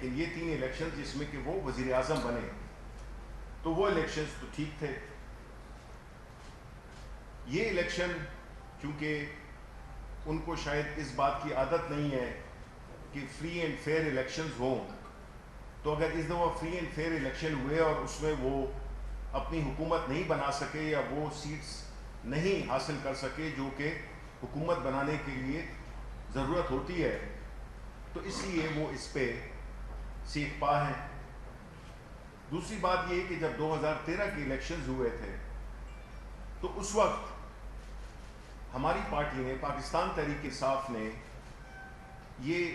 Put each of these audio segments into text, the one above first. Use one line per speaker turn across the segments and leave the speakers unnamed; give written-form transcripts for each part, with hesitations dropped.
لیکن یہ 3 الیکشن جس میں کہ وہ وزیر اعظم بنے تو وہ الیکشنز تو ٹھیک تھے. یہ الیکشن چونکہ ان کو شاید اس بات کی عادت نہیں ہے کہ فری اینڈ فیئر الیکشنز ہوں، تو اگر اس دفعہ فری اینڈ فیئر الیکشن ہوئے اور اس میں وہ اپنی حکومت نہیں بنا سکے یا وہ سیٹس نہیں حاصل کر سکے جو کہ حکومت بنانے کے لیے ضرورت ہوتی ہے، تو اس لیے وہ اس پہ سیکھ پا ہیں. دوسری بات یہ کہ جب 2013 کے الیکشنز ہوئے تھے تو اس وقت ہماری پارٹی نے، پاکستان تحریک انصاف نے، یہ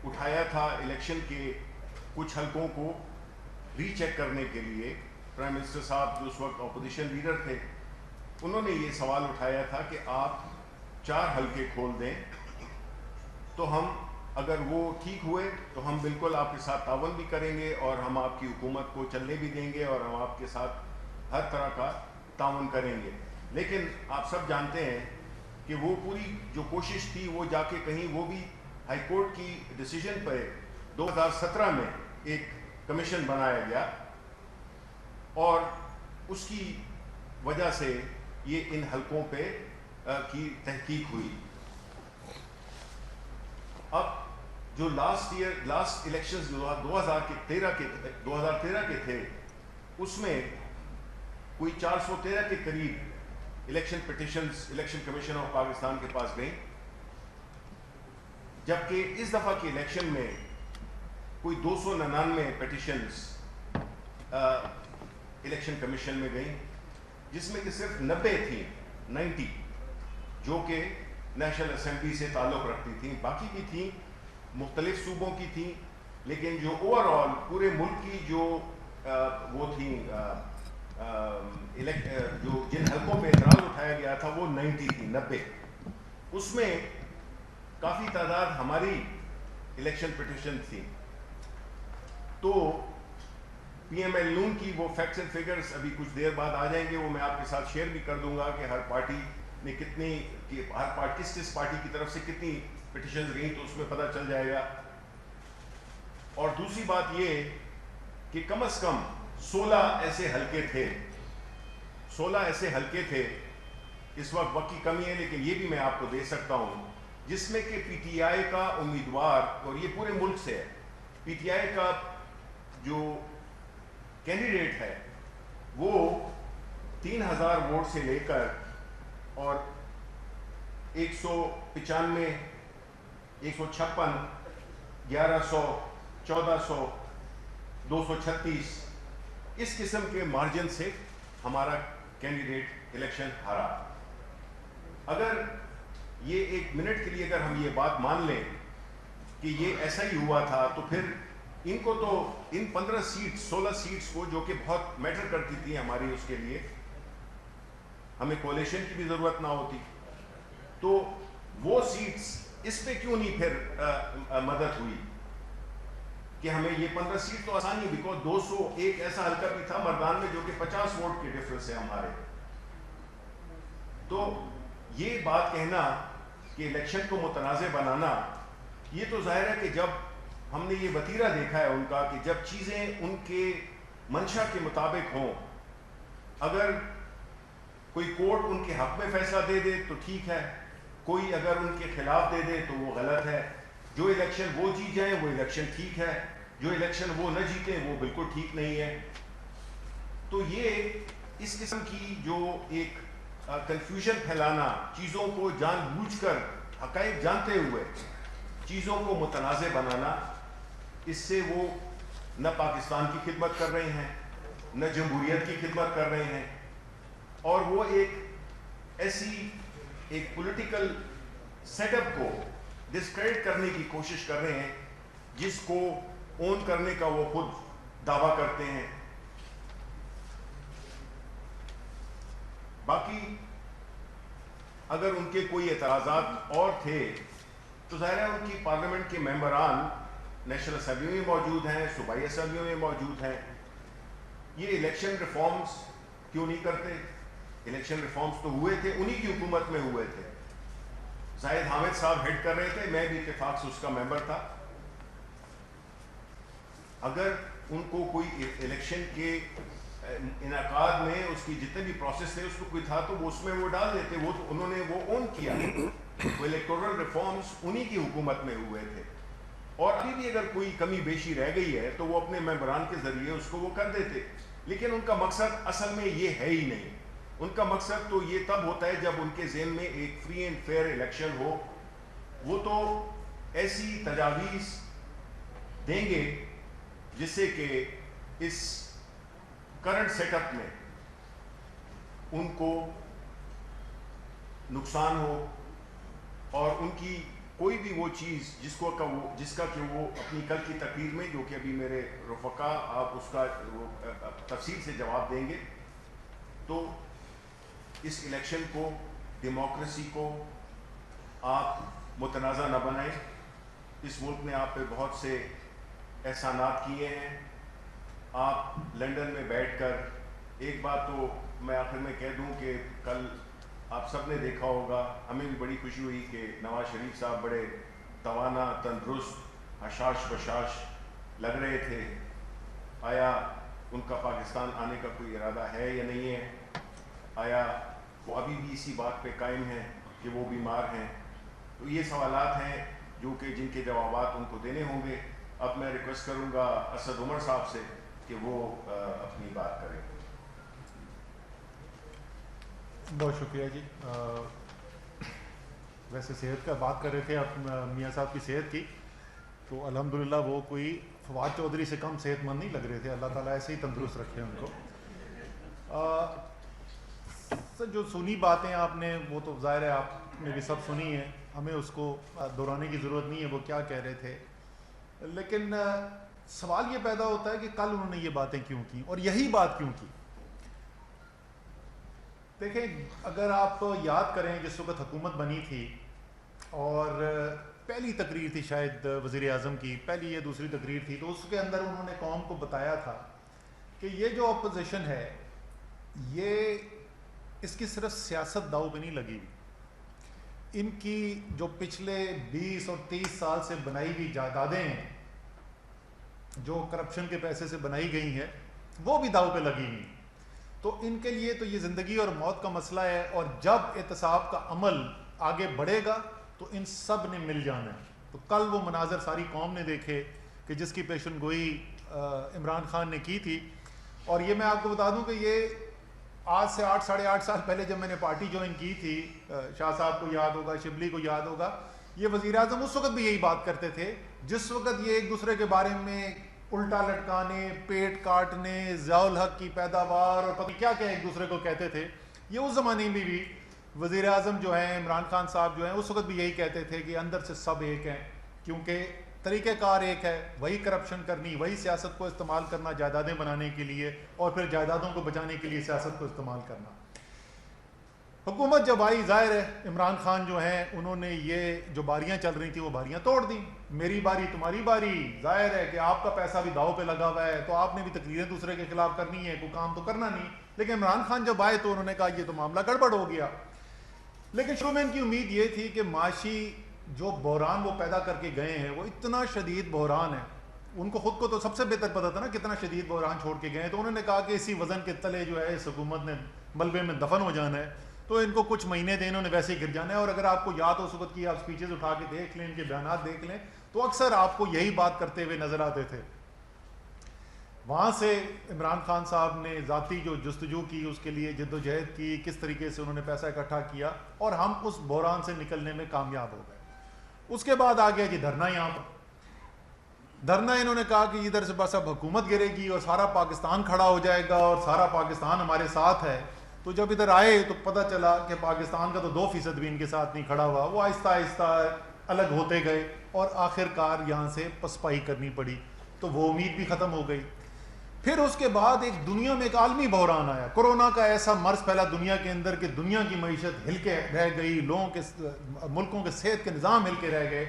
اٹھایا تھا الیکشن کے کچھ حلقوں کو ری چیک کرنے کے لیے. پرائم منسٹر صاحب جو اس وقت اپوزیشن لیڈر تھے انہوں نے یہ سوال اٹھایا تھا کہ آپ 4 حلقے کھول دیں تو ہم اگر وہ ٹھیک ہوئے تو ہم بالکل آپ کے ساتھ تعاون بھی کریں گے اور ہم آپ کی حکومت کو چلنے بھی دیں گے اور ہم آپ کے ساتھ ہر طرح کا تعاون کریں گے. لیکن آپ سب جانتے ہیں کہ وہ پوری جو کوشش تھی وہ جا کے کہیں وہ بھی ہائی کورٹ کی ڈیسیجن پہ 2017 میں ایک کمیشن بنایا گیا اور اس کی وجہ سے یہ ان حلقوں پہ کی تحقیق ہوئی. اب جو لاسٹ الیکشنز 2013 کے تھے اس میں کوئی 413 کے قریب election petitions election commission of Pakistan کے پاس گئیں، جبکہ اس دفعہ کے الیکشن میں کوئی 299 پٹیشنز الیکشن کمیشن میں گئیں، جس میں کہ صرف 90 جو کہ نیشنل اسمبلی سے تعلق رکھتی تھیں. باقی بھی تھیں مختلف صوبوں کی تھیں، لیکن جو اوور آل پورے ملک کی جو وہ تھیں جو جن حلقوں پہ اعتراض اٹھایا گیا تھا وہ 90. اس میں کافی تعداد ہماری الیکشن پٹیشن تھی. تو پی ایم ایل نون کی وہ فیکٹس اینڈ فگرز ابھی کچھ دیر بعد آ جائیں گے، وہ میں آپ کے ساتھ شیئر بھی کر دوں گا کہ ہر پارٹی نے کتنی، کس پارٹی کی طرف سے کتنی پٹیشنز گئیں، تو اس میں پتہ چل جائے گا. اور دوسری بات یہ کہ کم از کم 16 ایسے حلقے تھے. اس وقت کی کمی ہے لیکن یہ بھی میں آپ کو دے سکتا ہوں، جس میں کہ پی ٹی آئی کا امیدوار، اور یہ پورے ملک سے ہے، پی ٹی آئی کا جو کینڈیڈیٹ ہے وہ 3000 ووٹ سے لے کر اور 195 156 1100 1400 236 اس قسم کے مارجن سے ہمارا کینڈیڈیٹ الیکشن ہارا. اگر یہ 1 منٹ کے لیے اگر ہم یہ بات مان لیں کہ یہ ایسا ہی ہوا تھا تو پھر ان کو تو ان 16 سیٹس کو جو کہ بہت میٹر کرتی تھی ہماری، اس کے لیے ہمیں کولیشن کی بھی ضرورت نہ ہوتی. تو وہ سیٹس اس پہ کیوں نہیں پھر مدد ہوئی کہ ہمیں یہ 15 سیٹ تو آسانی ہے، بیکاز 201 ایسا حلقہ بھی تھا مردان میں جو کہ 50 ووٹ کے ڈفرنس ہے ہمارے. تو یہ بات کہنا کہ الیکشن کو متنازع بنانا، یہ تو ظاہر ہے کہ جب ہم نے یہ وتیرہ دیکھا ہے ان کا کہ جب چیزیں ان کے منشا کے مطابق ہوں، اگر کوئی کورٹ ان کے حق میں فیصلہ دے دے تو ٹھیک ہے، کوئی اگر ان کے خلاف دے دے تو وہ غلط ہے. جو الیکشن وہ جیت جائیں وہ الیکشن ٹھیک ہے، جو الیکشن وہ نہ جیتیں وہ بالکل ٹھیک نہیں ہے. تو یہ اس قسم کی جو ایک کنفیوژن پھیلانا، چیزوں کو جان بوجھ کر حقائق جانتے ہوئے چیزوں کو متنازع بنانا، اس سے وہ نہ پاکستان کی خدمت کر رہے ہیں نہ جمہوریت کی خدمت کر رہے ہیں، اور وہ ایسی ایک پولیٹیکل سیٹ اپ کو ڈسکریڈٹ کرنے کی کوشش کر رہے ہیں جس کو اون کرنے کا وہ خود دعویٰ کرتے ہیں. باقی اگر ان کے کوئی اعتراضات اور تھے تو ظاہر ہے ان کی پارلیمنٹ کے ممبران نیشنل اسمبلی میں موجود ہیں، صوبائی اسمبلیوں میں موجود ہیں. یہ الیکشن ریفارمز کیوں نہیں کرتے؟ الیکشن ریفارمز تو ہوئے تھے، انہی کی حکومت میں ہوئے تھے. زاہد حامد صاحب ہیڈ کر رہے تھے، میں بھی اتفاق سے اس کا ممبر تھا. اگر ان کو کوئی الیکشن کے انعقاد میں اس کی جتنے بھی پروسیس تھے اس کو کوئی تھا تو وہ اس میں وہ ڈال دیتے. وہ تو انہوں نے وہ اون کیا. وہ الیکٹورل ریفارمز انہی کی حکومت میں ہوئے تھے, اور ابھی بھی اگر کوئی کمی بیشی رہ گئی ہے تو وہ اپنے ممبران کے ذریعے اس کو وہ کر دیتے. لیکن ان کا مقصد اصل میں یہ ہے ہی نہیں. ان کا مقصد تو یہ تب ہوتا ہے جب ان کے ذہن میں ایک فری اینڈ فیئر الیکشن ہو. وہ تو ایسی تجاویز دیں گے جس سے کہ اس کرنٹ سیٹ اپ میں ان کو نقصان ہو, اور ان کی کوئی بھی وہ چیز جس کا کہ وہ اپنی کل کی تقریر میں, جو کہ ابھی میرے رفقا آپ اس کا تفصیل سے جواب دیں گے, تو اس الیکشن کو, ڈیموکریسی کو آپ متنازع نہ بنائیں. اس ملک نے آپ پہ بہت سے احسانات کیے ہیں. آپ لنڈن میں بیٹھ کر, ایک بات تو میں آخر میں کہہ دوں کہ کل آپ سب نے دیکھا ہوگا, ہمیں بھی بڑی خوشی ہوئی کہ نواز شریف صاحب بڑے توانا, تندرست, حشاش بشاش لگ رہے تھے. آیا ان کا پاکستان آنے کا کوئی ارادہ ہے یا نہیں ہے؟ آیا وہ ابھی بھی اسی بات پہ قائم ہیں کہ وہ بیمار ہیں؟ تو یہ سوالات ہیں جو کہ جن کے جوابات ان کو دینے ہوں گے. اب میں ریکویسٹ کروں گا اسد عمر صاحب سے کہ وہ اپنی بات کریں.
بہت شکریہ جی. ویسے صحت کا بات کر رہے تھے آپ میاں صاحب کی صحت کی, تو الحمدللہ وہ کوئی فواد چودھری سے کم صحت مند نہیں لگ رہے تھے. اللہ تعالیٰ ایسے ہی تندرست رکھے ان کو. جو سنی باتیں آپ نے وہ تو ظاہر ہے آپ نے بھی سب سنی ہیں, ہمیں اس کو دہرانے کی ضرورت نہیں ہے وہ کیا کہہ رہے تھے. لیکن سوال یہ پیدا ہوتا ہے کہ کل انہوں نے یہ باتیں کیوں کی, اور یہی بات کیوں کی. دیکھیں, اگر آپ یاد کریں جس وقت حکومت بنی تھی اور پہلی تقریر تھی شاید وزیر اعظم کی, پہلی یا دوسری تقریر تھی, تو اس کے اندر انہوں نے قوم کو بتایا تھا کہ یہ جو اپوزیشن ہے یہ اس کی صرف سیاست داؤ پہ نہیں لگی ہوئی. ان کی جو پچھلے 20 اور 30 سال سے بنائی ہوئی جائیدادیں ہیں, جو کرپشن کے پیسے سے بنائی گئی ہیں, وہ بھی داؤ پہ لگی ہوئی. تو ان کے لیے تو یہ زندگی اور موت کا مسئلہ ہے, اور جب احتساب کا عمل آگے بڑھے گا تو ان سب نے مل جانا ہے. تو کل وہ مناظر ساری قوم نے دیکھے کہ جس کی پیشن گوئی عمران خان نے کی تھی. اور یہ میں آپ کو بتا دوں کہ یہ آج سے 8-8.5 سال پہلے جب میں نے پارٹی جوائن کی تھی, شاہ صاحب کو یاد ہوگا, شبلی کو یاد ہوگا, یہ وزیر اعظم اس وقت بھی یہی بات کرتے تھے جس وقت یہ ایک دوسرے کے بارے میں الٹا لٹکانے, پیٹ کاٹنے, ضیاء الحق کی پیداوار اور پتہ کیا کیا ایک دوسرے کو کہتے تھے. یہ اس زمانے میں بھی وزیر اعظم جو ہیں عمران خان صاحب جو ہیں اس وقت بھی یہی کہتے تھے کہ اندر سے سب ایک ہیں, کیونکہ طریقہ کار ایک ہے, وہی کرپشن کرنی, وہی سیاست کو استعمال کرنا جائیدادیں بنانے کے لیے, اور پھر جائیدادوں کو بچانے کے لیے سیاست کو استعمال کرنا. حکومت جب آئی, ظاہر ہے عمران خان جو ہیں انہوں نے یہ جو باریاں چل رہی تھیں وہ باریاں توڑ دیں. میری باری تمہاری باری, ظاہر ہے کہ آپ کا پیسہ بھی داؤ پہ لگا ہوا ہے, تو آپ نے بھی تقریریں دوسرے کے خلاف کرنی ہے, کوئی کام تو کرنا نہیں. لیکن عمران خان جب آئے تو انہوں نے کہا یہ تو معاملہ گڑبڑ ہو گیا. لیکن شروع میں ان کی امید یہ تھی کہ معاشی جو بحران وہ پیدا کر کے گئے ہیں وہ اتنا شدید بحران ہے, ان کو خود کو تو سب سے بہتر پتہ تھا نا کتنا شدید بحران چھوڑ کے گئے ہیں. تو انہوں نے کہا کہ اسی وزن کے تلے جو ہے اس حکومت نے ملبے میں دفن ہو جانا ہے, تو ان کو کچھ مہینے دیں, انہوں نے ویسے ہی گر جانا ہے. اور اگر آپ کو یاد ہو اس وقت کی آپ سپیچز اٹھا کے دیکھ لیں, ان کے بیانات دیکھ لیں, تو اکثر آپ کو یہی بات کرتے ہوئے نظر آتے تھے. وہاں سے عمران خان صاحب نے ذاتی جو جستجو کی, اس کے لیے جد و جہد کی, کس طریقے سے انہوں نے پیسہ اکٹھا کیا, اور ہم اس بحران سے نکلنے میں کامیاب ہو گئے. اس کے بعد آ گیا جی دھرنا. یہاں پر دھرنا انہوں نے کہا کہ ادھر سے بس اب حکومت گرے گی اور سارا پاکستان کھڑا ہو جائے گا اور سارا پاکستان ہمارے ساتھ ہے. تو جب ادھر آئے تو پتہ چلا کہ پاکستان کا تو 2% بھی ان کے ساتھ نہیں کھڑا ہوا. وہ آہستہ آہستہ الگ ہوتے گئے اور آخر کار یہاں سے پسپائی کرنی پڑی. تو وہ امید بھی ختم ہو گئی. پھر اس کے بعد ایک دنیا میں ایک عالمی بحران آیا, کورونا کا ایسا مرض پھیلا دنیا کے اندر کہ دنیا کی معیشت ہل کے رہ گئی, لوگوں کے ملکوں کے صحت کے نظام ہل کے رہ گئے.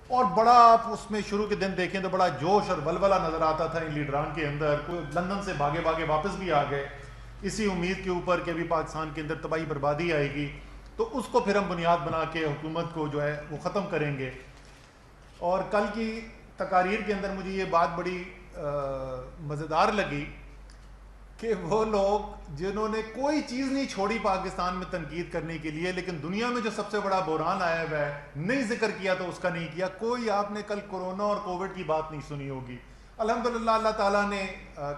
اور بڑا آپ اس میں شروع کے دن دیکھیں تو بڑا جوش اور ولولہ نظر آتا تھا ان لیڈران کے اندر. کوئی لندن سے بھاگے بھاگے واپس بھی آ گئے اسی امید کے اوپر کہ ابھی پاکستان کے اندر تباہی بربادی آئے گی, تو اس کو پھر ہم بنیاد بنا کے حکومت کو جو ہے وہ ختم کریں گے. اور کل کی تقاریر کے اندر مجھے یہ بات بڑی مزیدار لگی کہ وہ لوگ جنہوں نے کوئی چیز نہیں چھوڑی پاکستان میں تنقید کرنے کے لیے، لیکن دنیا میں جو سب سے بڑا بحران آیا ہوا ہے نہیں ذکر کیا تو اس کا نہیں کیا. کوئی آپ نے کل کورونا اور کووڈ کی بات نہیں سنی ہوگی. الحمدللہ اللہ تعالیٰ نے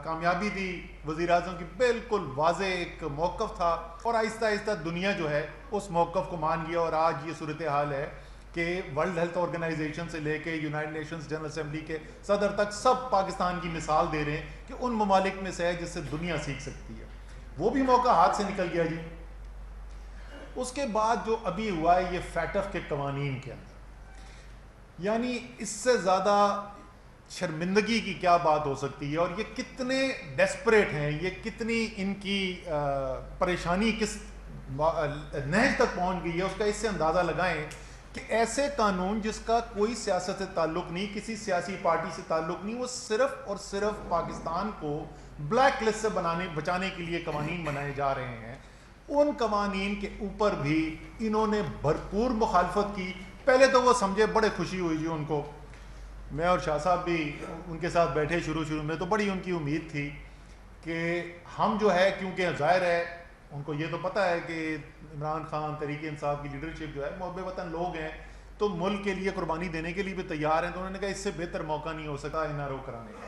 کامیابی دی. وزیر اعظم کی بالکل واضح ایک موقف تھا اور آہستہ آہستہ دنیا جو ہے اس موقف کو مان گیا، اور آج یہ صورتحال ہے کہ ورلڈ ہیلتھ آرگنائزیشن سے لے کے یونائٹڈ نیشنز جنرل اسمبلی کے صدر تک سب پاکستان کی مثال دے رہے ہیں کہ ان ممالک میں سے ہے جس سے دنیا سیکھ سکتی ہے. وہ بھی موقع ہاتھ سے نکل گیا جی. اس کے بعد جو ابھی ہوا ہے یہ فیٹف کے قوانین کے اندر، یعنی اس سے زیادہ شرمندگی کی کیا بات ہو سکتی ہے، اور یہ کتنے ڈیسپریٹ ہیں، یہ کتنی ان کی پریشانی کس نہج تک پہنچ گئی ہے، اس کا اس سے اندازہ لگائیں کہ ایسے قانون جس کا کوئی سیاست سے تعلق نہیں، کسی سیاسی پارٹی سے تعلق نہیں، وہ صرف اور صرف پاکستان کو بلیک لسٹ سے بچانے کے لیے قوانین بنائے جا رہے ہیں. ان قوانین کے اوپر بھی انہوں نے بھرپور مخالفت کی. پہلے تو وہ سمجھے بڑے خوشی ہوئی جی ان کو، میں اور شاہ صاحب بھی ان کے ساتھ بیٹھے شروع میں تو بڑی ان کی امید تھی کہ ہم جو ہے، کیونکہ ظاہر ہے ان کو یہ تو پتہ ہے کہ عمران خان تحریک انصاف کی لیڈرشپ جو ہے محب وطن لوگ ہیں تو ملک کے لیے قربانی دینے کے لیے بھی تیار ہیں. تو انہوں نے کہا اس سے بہتر موقع نہیں ہو سکا NRO کرانے کا.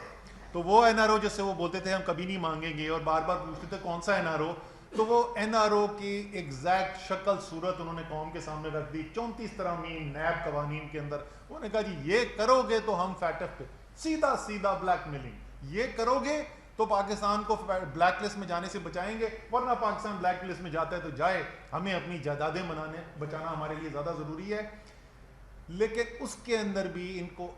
تو وہ NRO جس سے وہ بولتے تھے ہم کبھی نہیں مانگیں گے، اور بار بار پوچھتے تھے کون سا NRO، تو وہ NRO کی ایگزیکٹ شکل صورت انہوں نے قوم کے سامنے رکھ دی. 34 ترامیم نیب قوانین کے اندر انہوں نے کہا جی یہ کرو گے تو ہم فیٹف پہ سیدھا بلیک میلنگ، یہ کرو گے تو پاکستان کو بلیک لسٹ میں جانے سے بچائیں گے، ورنہ پاکستان بلیک لسٹ میں جاتا ہے تو جائے، ہمیں اپنی جائیدادیں بچانا ہمارے لیے زیادہ ضروری ہے. لیکن اس کے اندر بھی ان کو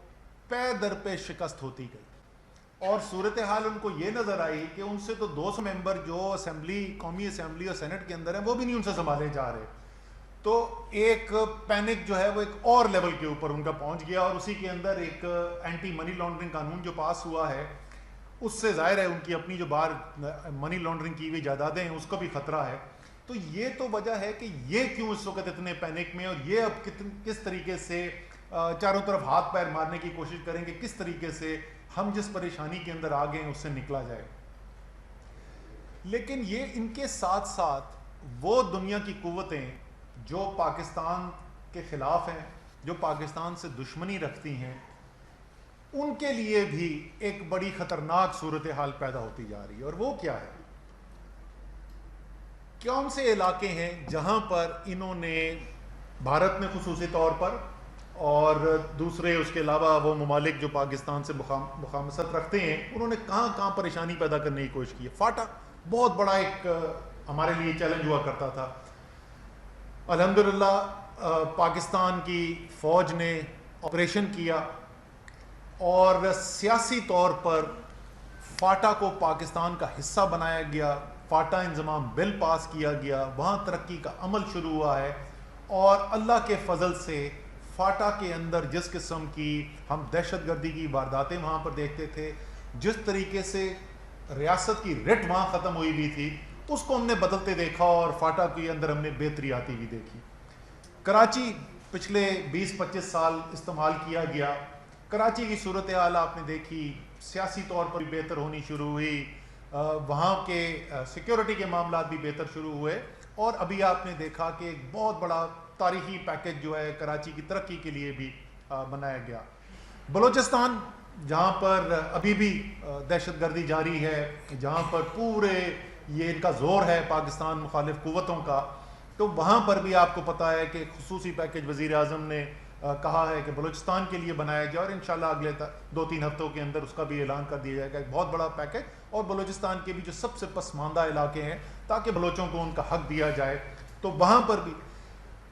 پے در پہ شکست ہوتی گئی، اور صورتحال ان کو یہ نظر آئی کہ ان سے تو 200 ممبر جو اسمبلی، قومی اسمبلی اور سینٹ کے اندر ہیں وہ بھی نہیں ان سے سنبھالے جا رہے. تو ایک پینک جو ہے وہ ایک اور لیول کے اوپر ان کا پہنچ گیا، اور اسی کے اندر ایک اینٹی منی لانڈرنگ قانون جو پاس ہوا ہے، اس سے ظاہر ہے ان کی اپنی جو باہر منی لانڈرنگ کی ہوئی جائیدادیں ہیں اس کو بھی خطرہ ہے. تو یہ تو وجہ ہے کہ یہ کیوں اس وقت اتنے پینک میں، اور یہ اب کس طریقے سے چاروں طرف ہاتھ پیر مارنے کی کوشش کریں کہ کس طریقے سے ہم جس پریشانی کے اندر آ گئے ہیں اس سے نکلا جائے. لیکن یہ ان کے ساتھ ساتھ وہ دنیا کی قوتیں جو پاکستان کے خلاف ہیں، جو پاکستان سے دشمنی رکھتی ہیں، ان کے لیے بھی ایک بڑی خطرناک صورتحال پیدا ہوتی جا رہی ہے. اور وہ کیا ہے؟ کون سے علاقے ہیں جہاں پر انہوں نے بھارت میں خصوصی طور پر اور دوسرے اس کے علاوہ وہ ممالک جو پاکستان سے مخامست رکھتے ہیں، انہوں نے کہاں پریشانی پیدا کرنے کی کوشش کی ہے. فاٹا بہت بڑا ایک ہمارے لیے چیلنج ہوا کرتا تھا. الحمدللہ پاکستان کی فوج نے آپریشن کیا اور سیاسی طور پر فاٹا کو پاکستان کا حصہ بنایا گیا. فاٹا انضمام بل پاس کیا گیا، وہاں ترقی کا عمل شروع ہوا ہے، اور اللہ کے فضل سے فاٹا کے اندر جس قسم کی ہم دہشت گردی کی وارداتیں وہاں پر دیکھتے تھے، جس طریقے سے ریاست کی رٹ وہاں ختم ہوئی بھی تھی، اس کو ہم نے بدلتے دیکھا، اور فاٹا کے اندر ہم نے بہتری آتی ہوئی دیکھی. کراچی پچھلے 20-25 سال استعمال کیا گیا. کراچی کی صورتحال آپ نے دیکھی، سیاسی طور پر بھی بہتر ہونی شروع ہوئی، وہاں کے سیکیورٹی کے معاملات بھی بہتر شروع ہوئے، اور ابھی آپ نے دیکھا کہ ایک بہت بڑا تاریخی پیکج جو ہے کراچی کی ترقی کے لیے بھی بنایا گیا. بلوچستان جہاں پر ابھی بھی دہشت گردی جاری ہے، جہاں پر پورے یہ ان کا زور ہے پاکستان مخالف قوتوں کا، تو وہاں پر بھی آپ کو پتہ ہے کہ خصوصی پیکج وزیر اعظم نے کہا ہے کہ بلوچستان کے لیے بنایا جائے، اور انشاءاللہ اگلے 2-3 ہفتوں کے اندر اس کا بھی اعلان کر دیا جائے گا. ایک بہت بڑا پیکج، اور بلوچستان کے بھی جو سب سے پسماندہ علاقے ہیں تاکہ بلوچوں کو ان کا حق دیا جائے، تو وہاں پر بھی.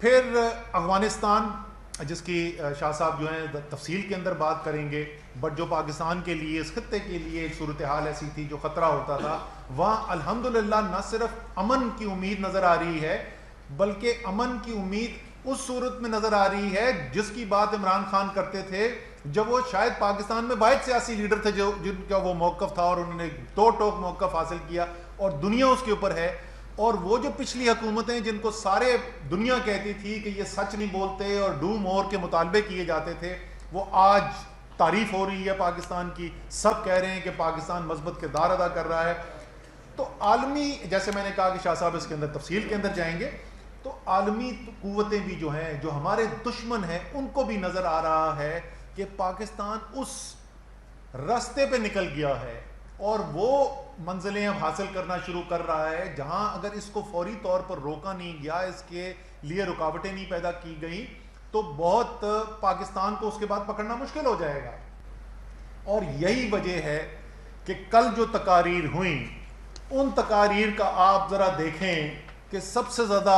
پھر افغانستان جس کی شاہ صاحب جو ہیں تفصیل کے اندر بات کریں گے، بٹ جو پاکستان کے لیے، اس خطے کے لیے ایک صورتحال ایسی تھی جو خطرہ ہوتا تھا، وہاں الحمدللہ نہ صرف امن کی امید نظر آ رہی ہے، بلکہ امن کی امید اس صورت میں نظر آ رہی ہے جس کی بات عمران خان کرتے تھے جب وہ شاید پاکستان میں واحد سیاسی لیڈر تھے جن کا وہ موقف تھا، اور انہوں نے دو ٹوک موقف حاصل کیا اور دنیا اس کے اوپر ہے. اور وہ جو پچھلی حکومتیں جن کو سارے دنیا کہتی تھی کہ یہ سچ نہیں بولتے اور ڈو مور کے مطالبے کیے جاتے تھے، وہ آج تعریف ہو رہی ہے پاکستان کی, سب کہہ رہے ہیں کہ پاکستان مثبت کردار ادا کر رہا ہے. تو عالمی, جیسے میں نے کہا کہ شاہ صاحب اس کے اندر تفصیل کے اندر جائیں گے, تو عالمی قوتیں بھی جو ہیں, جو ہمارے دشمن ہیں, ان کو بھی نظر آ رہا ہے کہ پاکستان اس راستے پہ نکل گیا ہے اور وہ منزلیں اب حاصل کرنا شروع کر رہا ہے جہاں اگر اس کو فوری طور پر روکا نہیں گیا, اس کے لیے رکاوٹیں نہیں پیدا کی گئی, تو بہت پاکستان کو اس کے بعد پکڑنا مشکل ہو جائے گا. اور یہی وجہ ہے کہ کل جو تقاریر ہوئیں, ان تقاریر کا آپ ذرا دیکھیں کہ سب سے زیادہ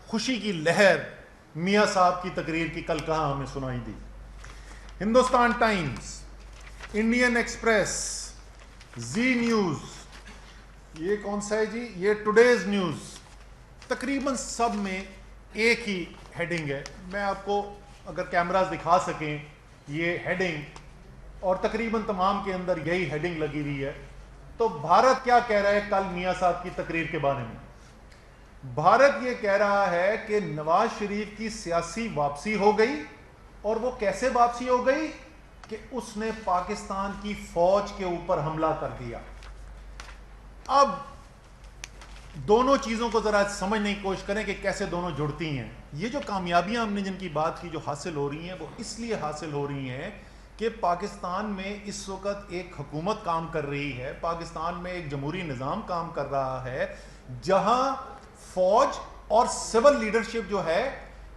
خوشی کی لہر میاں صاحب کی تقریر کی کل کہاں ہمیں سنائی دی. ہندوستان ٹائمز, انڈین ایکسپریس, زی نیوز, یہ کون سا ہے جی, یہ ٹوڈیز نیوز, تقریباً سب میں ایک ہی ہیڈنگ ہے. میں آپ کو اگر کیمراز دکھا سکیں یہ ہیڈنگ, اور تقریباً تمام کے اندر یہی ہیڈنگ لگی ہوئی ہے. تو بھارت کیا کہہ رہا ہے کل میاں صاحب کی تقریر کے بارے میں؟ بھارت یہ کہہ رہا ہے کہ نواز شریف کی سیاسی واپسی ہو گئی, اور وہ کیسے واپسی ہو گئی کہ اس نے پاکستان کی فوج کے اوپر حملہ کر دیا. اب دونوں چیزوں کو ذرا سمجھنے کی کوشش کریں کہ کیسے دونوں جڑتی ہیں. یہ جو کامیابیاں ہم نے جن کی بات کی جو حاصل ہو رہی ہیں, وہ اس لیے حاصل ہو رہی ہیں کہ پاکستان میں اس وقت ایک حکومت کام کر رہی ہے, پاکستان میں ایک جمہوری نظام کام کر رہا ہے, جہاں فوج اور سول لیڈرشپ جو ہے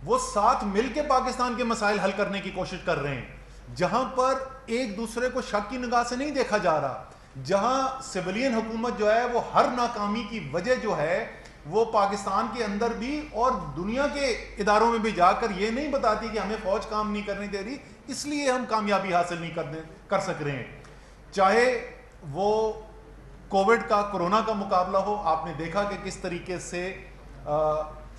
وہ ساتھ مل کے پاکستان کے مسائل حل کرنے کی کوشش کر رہے ہیں, جہاں پر ایک دوسرے کو شک کی نگاہ سے نہیں دیکھا جا رہا, جہاں سویلین حکومت جو ہے وہ ہر ناکامی کی وجہ جو ہے وہ پاکستان کے اندر بھی اور دنیا کے اداروں میں بھی جا کر یہ نہیں بتاتی کہ ہمیں فوج کام نہیں کرنے دے رہی, اس لیے ہم کامیابی حاصل نہیں کر سک رہے ہیں. چاہے وہ کووڈ کا, کورونا کا مقابلہ ہو, آپ نے دیکھا کہ کس طریقے سے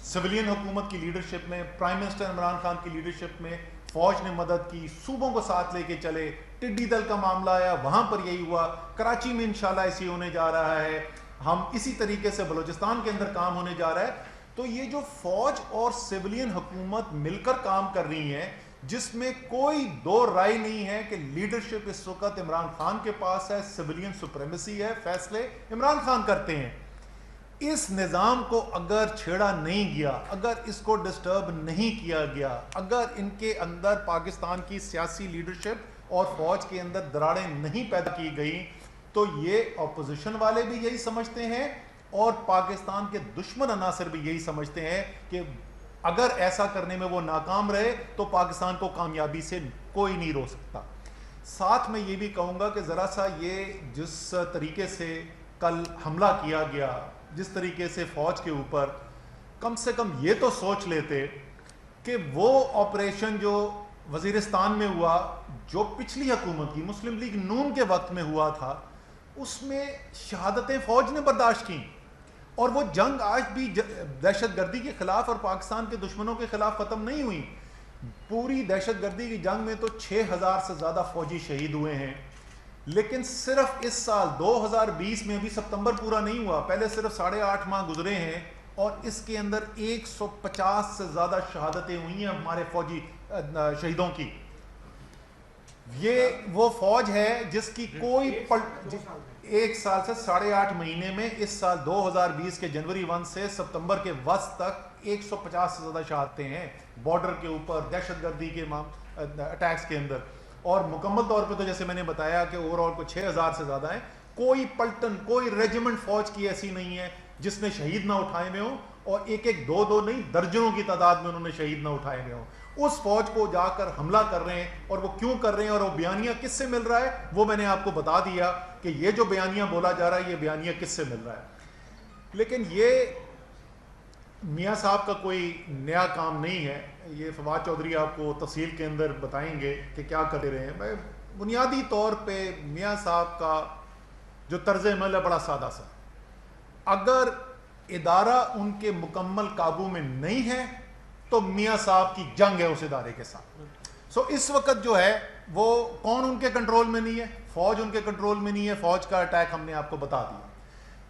سویلین حکومت کی لیڈرشپ میں, پرائم منسٹر عمران خان کی لیڈرشپ میں فوج نے مدد کی, صوبوں کو ساتھ لے کے چلے, ٹڈی دل کا معاملہ آیا وہاں پر یہی ہوا, کراچی میں انشاءاللہ ایسی ہونے جا رہا ہے, ہم اسی طریقے سے بلوچستان کے اندر کام ہونے جا رہا ہے. تو یہ جو فوج اور سویلین حکومت مل کر کام کر رہی ہیں, جس میں کوئی دو رائے نہیں ہے کہ لیڈرشپ اس وقت عمران خان کے پاس ہے, سویلین سپریمیسی ہے, فیصلے عمران خان کرتے ہیں. اس نظام کو اگر چھیڑا نہیں گیا, اگر اس کو ڈسٹرب نہیں کیا گیا, اگر ان کے اندر پاکستان کی سیاسی لیڈرشپ اور فوج کے اندر دراڑیں نہیں پیدا کی گئی, تو یہ اپوزیشن والے بھی یہی سمجھتے ہیں اور پاکستان کے دشمن عناصر بھی یہی سمجھتے ہیں کہ اگر ایسا کرنے میں وہ ناکام رہے تو پاکستان کو کامیابی سے کوئی نہیں روک سکتا. ساتھ میں یہ بھی کہوں گا کہ ذرا سا یہ جس طریقے سے کل حملہ کیا گیا, جس طریقے سے فوج کے اوپر, کم سے کم یہ تو سوچ لیتے کہ وہ آپریشن جو وزیرستان میں ہوا, جو پچھلی حکومت کی مسلم لیگ نون کے وقت میں ہوا تھا, اس میں شہادتیں فوج نے برداشت کی, اور وہ جنگ آج بھی دہشت گردی کے خلاف اور پاکستان کے دشمنوں کے خلاف ختم نہیں ہوئی. پوری دہشت گردی کی جنگ میں تو 6000 سے زیادہ فوجی شہید ہوئے ہیں, لیکن صرف اس سال 2020 میں, ابھی ستمبر پورا نہیں ہوا, پہلے صرف 8.5 ماہ گزرے ہیں, اور اس کے اندر 150 سے زیادہ شہادتیں ہوئی ہیں ہمارے فوجی شہیدوں کی. یہ وہ فوج ہے جس کی کوئی ایک سال سے 8.5 مہینے میں, اس سال 2020 کے جنوری 1 سے ستمبر کے وسط تک 150 سے زیادہ شہادتیں ہیں بارڈر کے اوپر, دہشت گردی کے اٹیکس کے اندر. اور مکمل طور پہ تو جیسے میں نے بتایا کہ اوور آل کو 6000 سے زیادہ ہیں. کوئی پلٹن, کوئی ریجیمنٹ فوج کی ایسی نہیں ہے جس نے شہید نہ اٹھائے ہوئے ہوں, اور ایک دو نہیں درجنوں کی تعداد میں انہوں نے شہید نہ اٹھائے ہوئے ہوں. اس فوج کو جا کر حملہ کر رہے ہیں, اور وہ کیوں کر رہے ہیں اور وہ بیانیہ کس سے مل رہا ہے وہ میں نے آپ کو بتا دیا کہ یہ جو بیانیہ بولا جا رہا ہے یہ بیانیہ کس سے مل رہا ہے. لیکن یہ میاں صاحب کا کوئی نیا کام نہیں ہے, یہ فواد چودھری آپ کو تفصیل کے اندر بتائیں گے کہ کیا کر رہے ہیں. میں بنیادی طور پہ میاں صاحب کا جو طرز عمل ہے بڑا سادہ سا, اگر ادارہ ان کے مکمل قابو میں نہیں ہے تو میاں صاحب کی جنگ ہے اس ادارے کے ساتھ. اس وقت جو ہے وہ کون ان کے کنٹرول میں نہیں ہے, فوج ان کے کنٹرول میں نہیں ہے, فوج کا اٹیک ہم نے آپ کو بتا دیا.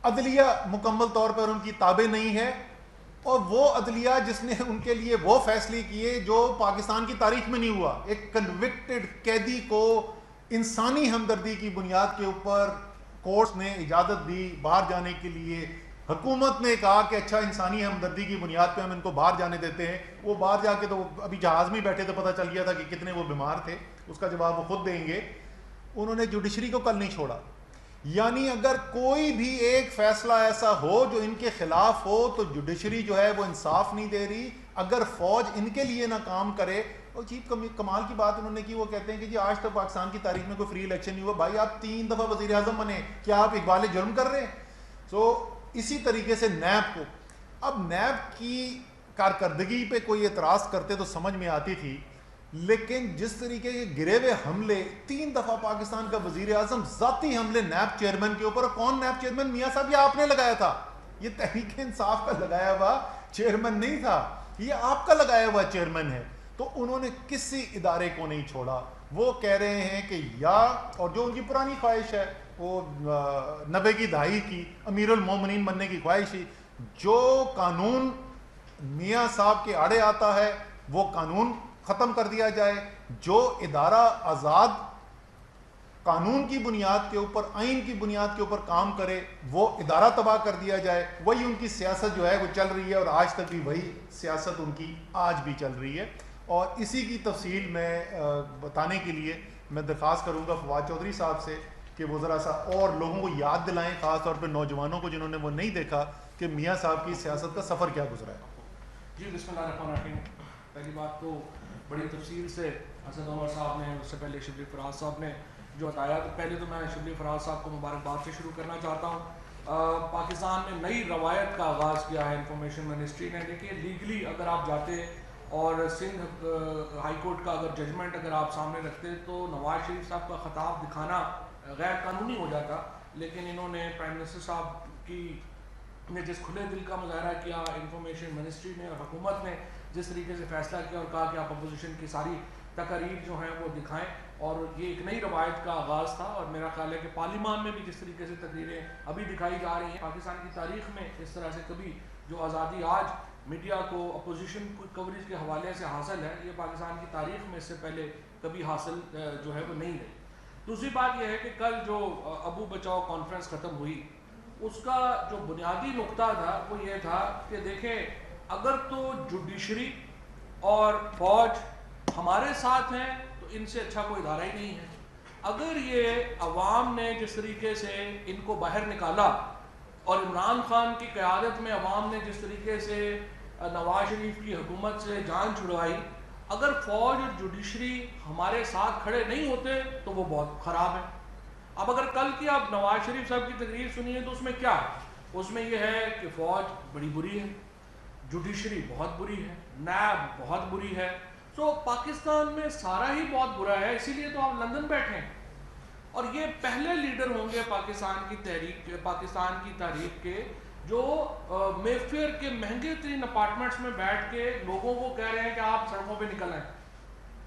عدلیہ مکمل طور پر ان کی تابع نہیں ہے, اور وہ عدلیہ جس نے ان کے لیے وہ فیصلے کیے جو پاکستان کی تاریخ میں نہیں ہوا. ایک کنوکٹڈ قیدی کو انسانی ہمدردی کی بنیاد کے اوپر کورٹس نے اجازت دی باہر جانے کے لیے. حکومت نے کہا کہ اچھا انسانی ہمدردی کی بنیاد پہ ہم ان کو باہر جانے دیتے ہیں. وہ باہر جا کے تو ابھی جہاز میں بیٹھے تو پتہ چل گیا تھا کہ کتنے وہ بیمار تھے, اس کا جواب وہ خود دیں گے. انہوں نے جوڈیشری کو کل نہیں چھوڑا. یعنی اگر کوئی بھی ایک فیصلہ ایسا ہو جو ان کے خلاف ہو تو جوڈیشری جو ہے وہ انصاف نہیں دے رہی. اگر فوج ان کے لیے نہ کام کرے, اور چیف کمال کی بات انہوں نے کی, وہ کہتے ہیں کہ جی آج تک پاکستان کی تاریخ میں کوئی فری الیکشن نہیں ہوا. بھائی آپ 3 دفعہ وزیر اعظم بنے, کیا آپ اقبال جرم کر رہے ہیں؟ اسی طریقے سے نیب کو, اب نیب کی کارکردگی پہ کوئی اعتراض کرتے تو سمجھ میں آتی تھی, لیکن جس طریقے کے گرے ہوئے حملے 3 دفعہ پاکستان کا وزیر اعظم ذاتی حملے نیب چیئرمین کے اوپر, کون نیب چیئرمین؟ میاں صاحب یہ آپ نے لگایا تھا, یہ تحریک انصاف کا لگایا ہوا چیئرمین نہیں تھا, یہ آپ کا لگایا ہوا چیئرمین ہے. تو انہوں نے کسی ادارے کو نہیں چھوڑا. وہ کہہ رہے ہیں کہ یا, اور جو ان کی پرانی خواہش ہے وہ 90 کی دہائی کی امیر المومنین بننے کی خواہش تھی, جو قانون میاں صاحب کے آڑے آتا ہے وہ قانون ختم کر دیا جائے, جو ادارہ آزاد قانون کی بنیاد کے اوپر, آئین کی بنیاد کے اوپر کام کرے وہ ادارہ تباہ کر دیا جائے. وہی ان کی سیاست جو ہے وہ چل رہی ہے, اور آج تک بھی وہی سیاست ان کی آج بھی چل رہی ہے. اور اسی کی تفصیل میں بتانے کے لیے میں درخواست کروں گا فواد چودھری صاحب سے کہ وہ ذرا سا اور لوگوں کو یاد دلائیں, خاص طور پہ نوجوانوں کو جنہوں نے وہ نہیں دیکھا, کہ میاں صاحب کی سیاست کا سفر کیا گزرا ہے.
جی بسم اللہ الرحمن الرحیم. پہلی بات تو بڑی تفصیل سے اسد عمر صاحب نے, اس سے پہلے شبلی فراز صاحب نے جو بتایا, تو پہلے تو میں شبلی فراز صاحب کو مبارکباد سے شروع کرنا چاہتا ہوں. پاکستان نے نئی روایت کا آغاز کیا ہے انفارمیشن منسٹری نے. دیکھیے لیگلی اگر آپ جاتے اور سندھ ہائی کورٹ کا اگر ججمنٹ اگر آپ سامنے رکھتے تو نواز شریف صاحب کا خطاب دکھانا غیر قانونی ہو جاتا, لیکن انہوں نے پرائم منسٹر صاحب کی نے جس کھلے دل کا مظاہرہ کیا, انفارمیشن منسٹری نے اور حکومت نے جس طریقے سے فیصلہ کیا اور کہا کہ آپ اپوزیشن کی ساری تقاریر جو ہیں وہ دکھائیں, اور یہ ایک نئی روایت کا آغاز تھا. اور میرا خیال ہے کہ پارلیمان میں بھی جس طریقے سے تقریریں ابھی دکھائی جا رہی ہیں, پاکستان کی تاریخ میں اس طرح سے کبھی جو آزادی آج میڈیا کو اپوزیشن کوریج کے حوالے سے حاصل ہے, یہ پاکستان کی تاریخ میں اس سے پہلے کبھی حاصل جو ہے وہ نہیں رہی. دوسری بات یہ ہے کہ کل جو ابو بچاؤ کانفرنس ختم ہوئی, اس کا جو بنیادی نقطہ تھا وہ یہ تھا کہ دیکھیں اگر تو جوڈیشری اور فوج ہمارے ساتھ ہیں تو ان سے اچھا کوئی ادارہ ہی نہیں ہے. اگر یہ عوام نے جس طریقے سے ان کو باہر نکالا اور عمران خان کی قیادت میں عوام نے جس طریقے سے نواز شریف کی حکومت سے جان چھڑوائی, اگر فوج اور جوڈیشری ہمارے ساتھ کھڑے نہیں ہوتے تو وہ بہت خراب ہے. اب اگر کل کی آپ نواز شریف صاحب کی تقریر سنیے تو اس میں کیا ہے؟ اس میں یہ ہے کہ فوج بڑی بری ہے, جوڈیشری بہت بری ہے, نیب بہت بری ہے. تو پاکستان میں سارا ہی بہت برا ہے, اسی لیے تو آپ لندن بیٹھے ہیں. اور یہ پہلے لیڈر ہوں گے پاکستان کی تاریخ کے جو مے فیئر کے مہنگے ترین اپارٹمنٹس میں بیٹھ کے لوگوں کو کہہ رہے ہیں کہ آپ سڑکوں پہ نکل آئیں.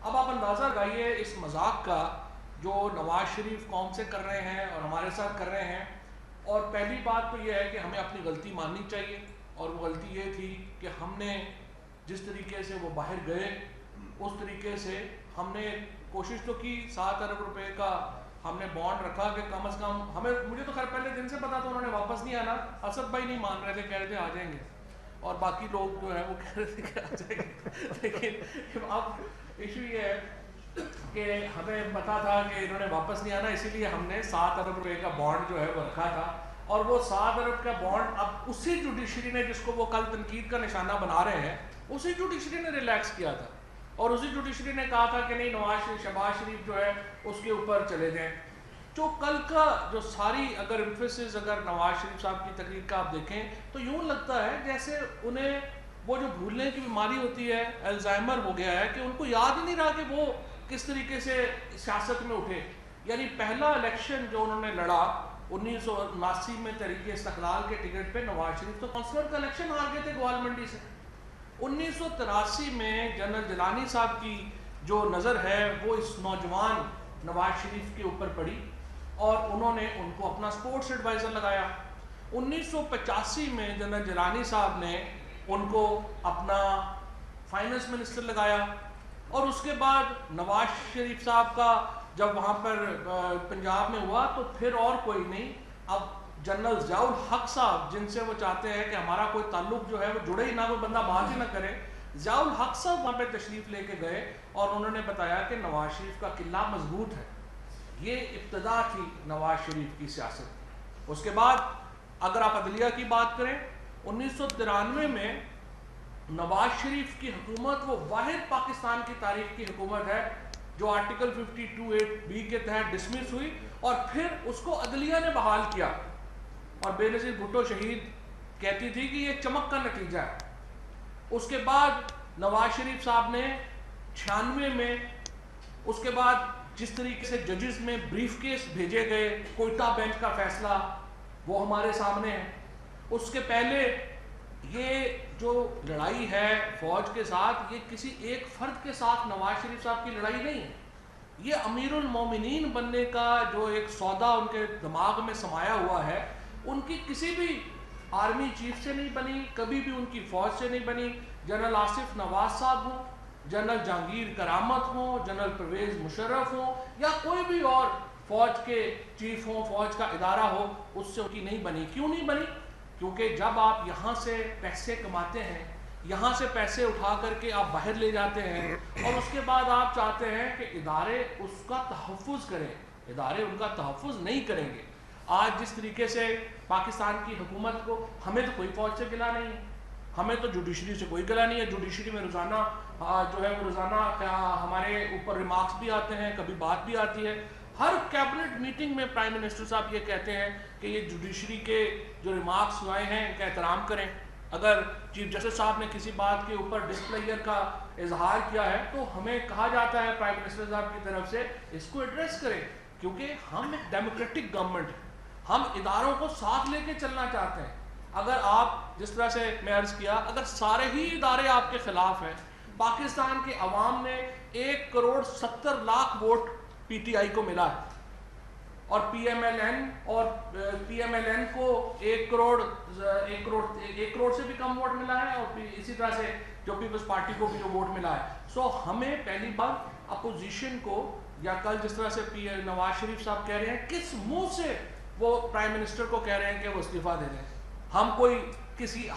اب آپ اندازہ لگائیے اس مذاق کا جو نواز شریف قوم سے کر رہے ہیں اور ہمارے ساتھ کر رہے ہیں. اور پہلی بات تو یہ ہے کہ ہمیں اپنی غلطی ماننی چاہیے, اور وہ غلطی یہ تھی کہ ہم نے جس طریقے سے وہ باہر گئے اس طریقے سے ہم نے کوشش تو کی, 7 ارب روپے کا ہم نے بانڈ رکھا کہ کم از کم ہمیں, مجھے تو خیر پہلے دن سے پتا تھا انہوں نے واپس نہیں آنا. اسد بھائی نہیں مان رہے تھے, کہہ رہے تھے آ جائیں گے, اور باقی لوگ جو ہیں وہ کہہ رہے تھے کہ آ جائیں گے. لیکن اب ایشو یہ ہے کہ ہمیں پتا تھا کہ انہوں نے واپس نہیں آنا, اسی لیے ہم نے 7 ارب روپے کا بانڈ جو ہے وہ رکھا تھا. اور وہ 7 ارب کا بانڈ اب اسی جوڈیشری نے جس کو وہ کل تنقید کا نشانہ بنا رہے ہیں, اسی جوڈیشری نے ریلیکس کیا تھا, اور اسی جوڈیشری نے کہا تھا کہ نہیں شہباز شریف جو ہے اس کے اوپر چلے جائیں. جو کل کا جو ساری اگر ایمفیسس اگر نواز شریف صاحب کی تقریر کا آپ دیکھیں تو یوں لگتا ہے جیسے انہیں وہ جو بھولنے کی بیماری ہوتی ہے, الزائمر ہو گیا ہے, کہ ان کو یاد ہی نہیں رہا کہ وہ کس طریقے سے سیاست میں اٹھے. یعنی پہلا الیکشن جو انہوں نے لڑا 1979 میں تحریک استقلال کے ٹکٹ پہ, نواز شریف تو کونسلر کا الیکشن ہار گئے تھے گوال منڈی سے. 1983 میں جنرل جیلانی صاحب کی جو نظر ہے وہ اس نوجوان نواز شریف کے اوپر پڑی, اور انہوں نے ان کو اپنا سپورٹس ایڈوائزر لگایا. 1985 میں جنرل جیلانی صاحب نے ان کو اپنا فائنانس منسٹر لگایا, اور اس کے بعد نواز شریف صاحب کا جب وہاں پر پنجاب میں ہوا تو پھر اور کوئی نہیں، اب جنرل ضیاء الحق صاحب جن سے وہ چاہتے ہیں کہ ہمارا کوئی تعلق جو ہے وہ جڑے ہی نہ، کوئی بندہ بات ہی نہ کرے، ضیاء الحق صاحب وہاں پہ تشریف لے کے گئے اور انہوں نے بتایا کہ نواز شریف کا قلعہ مضبوط ہے. یہ ابتدا تھی نواز شریف کی سیاست. اس کے بعد اگر آپ عدلیہ کی بات کریں، 1993 میں نواز شریف کی حکومت وہ واحد پاکستان کی تاریخ کی حکومت ہے جو آرٹیکل 52(8)(b) کے تحت ڈسمس ہوئی اور پھر اس کو عدلیہ نے بحال کیا. اور بے نظیر بھٹو شہید کہتی تھی کہ یہ چمک کا نتیجہ ہے. اس کے بعد نواز شریف صاحب نے 96 میں اس کے بعد جس طریقے سے ججز میں بریف کیس بھیجے گئے، کوئٹہ بینچ کا فیصلہ وہ ہمارے سامنے ہے. اس کے پہلے یہ جو لڑائی ہے فوج کے ساتھ، یہ کسی ایک فرد کے ساتھ نواز شریف صاحب کی لڑائی نہیں ہے. یہ امیر المومنین بننے کا جو ایک سودا ان کے دماغ میں سمایا ہوا ہے، ان کی کسی بھی آرمی چیف سے نہیں بنی، کبھی بھی ان کی فوج سے نہیں بنی. جنرل آصف نواز صاحب ہوں، جنرل جہانگیر کرامت ہوں، جنرل پرویز مشرف ہوں، یا کوئی بھی اور فوج کے چیف ہوں، فوج کا ادارہ ہو، اس سے ان کی نہیں بنی. کیوں نہیں بنی؟ کیونکہ جب آپ یہاں سے پیسے کماتے ہیں، یہاں سے پیسے اٹھا کر کے آپ باہر لے جاتے ہیں اور اس کے بعد آپ چاہتے ہیں کہ ادارے اس کا تحفظ کریں، ادارے ان کا تحفظ نہیں کریں گے. آج جس طریقے سے پاکستان کی حکومت کو، ہمیں تو کوئی فوج سے گلا نہیں ہے، ہمیں تو جوڈیشری سے کوئی گلا نہیں ہے. جوڈیشری میں روزانہ جو ہے وہ روزانہ ہمارے اوپر ریمارکس بھی آتے ہیں، کبھی بات بھی آتی ہے. ہر کیبنٹ میٹنگ میں پرائم منسٹر صاحب یہ کہتے ہیں کہ یہ جوڈیشری کے جو ریمارکس آئے ہیں ان کا احترام کریں. اگر چیف جسٹس صاحب نے کسی بات کے اوپر ڈسپلیئر کا اظہار کیا ہے تو ہمیں کہا جاتا ہے پرائم منسٹر صاحب کی طرف سے اس کو ایڈریس کریں، کیونکہ ہم ایک ڈیموکریٹک گورنمنٹ ہیں، ہم اداروں کو ساتھ لے کے چلنا چاہتے ہیں. اگر آپ جس طرح سے میں عرض کیا، اگر سارے ہی ادارے آپ کے خلاف ہیں، پاکستان کے عوام نے 1,70,00,000 ووٹ پی ٹی آئی کو ملا ہے اور پی ایم ایل این کو 1 کروڑ سے بھی کم ووٹ ملا ہے، اور اسی طرح سے جو پیپلز پارٹی کو بھی جو ووٹ ملا ہے. سو ہمیں پہلی بار اپوزیشن کو، یا کل جس طرح سے نواز شریف صاحب کہہ رہے ہیں، کس منہ سے وہ پرائم منسٹر کو کہہ رہے ہیں کہ وہ استعفیٰ دے دیں؟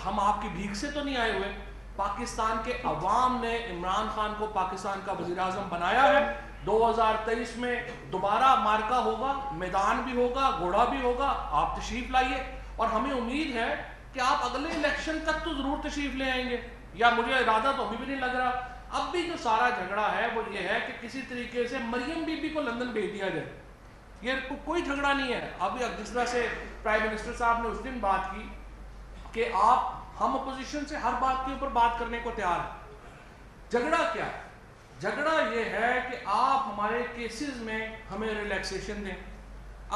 ہم آپ کی بھیک سے تو نہیں آئے ہوئے. پاکستان کے عوام نے عمران خان کو پاکستان کا وزیر اعظم بنایا ہے. 2023 میں دوبارہ مارکا ہوگا، میدان بھی ہوگا، گھوڑا بھی ہوگا. آپ تشریف لائیے اور ہمیں امید ہے کہ آپ اگلے الیکشن تک تو ضرور تشریف لے آئیں گے، یا مجھے ارادہ تو ابھی بھی نہیں لگ رہا. اب بھی جو سارا جھگڑا ہے وہ یہ ہے کہ کسی طریقے سے مریم بی بی کو لندن بھیج دیا جائے. یہ کوئی جھگڑا نہیں ہے. ابھی جس طرح سے پرائم منسٹر صاحب نے اس دن بات کی کہ ہم اپوزیشن سے ہر بات کے اوپر بات کرنے کو تیار ہیں. جھگڑا کیا ہے؟ جھگڑا یہ ہے کہ آپ ہمارے کیسز میں ہمیں ریلیکسیشن دیں.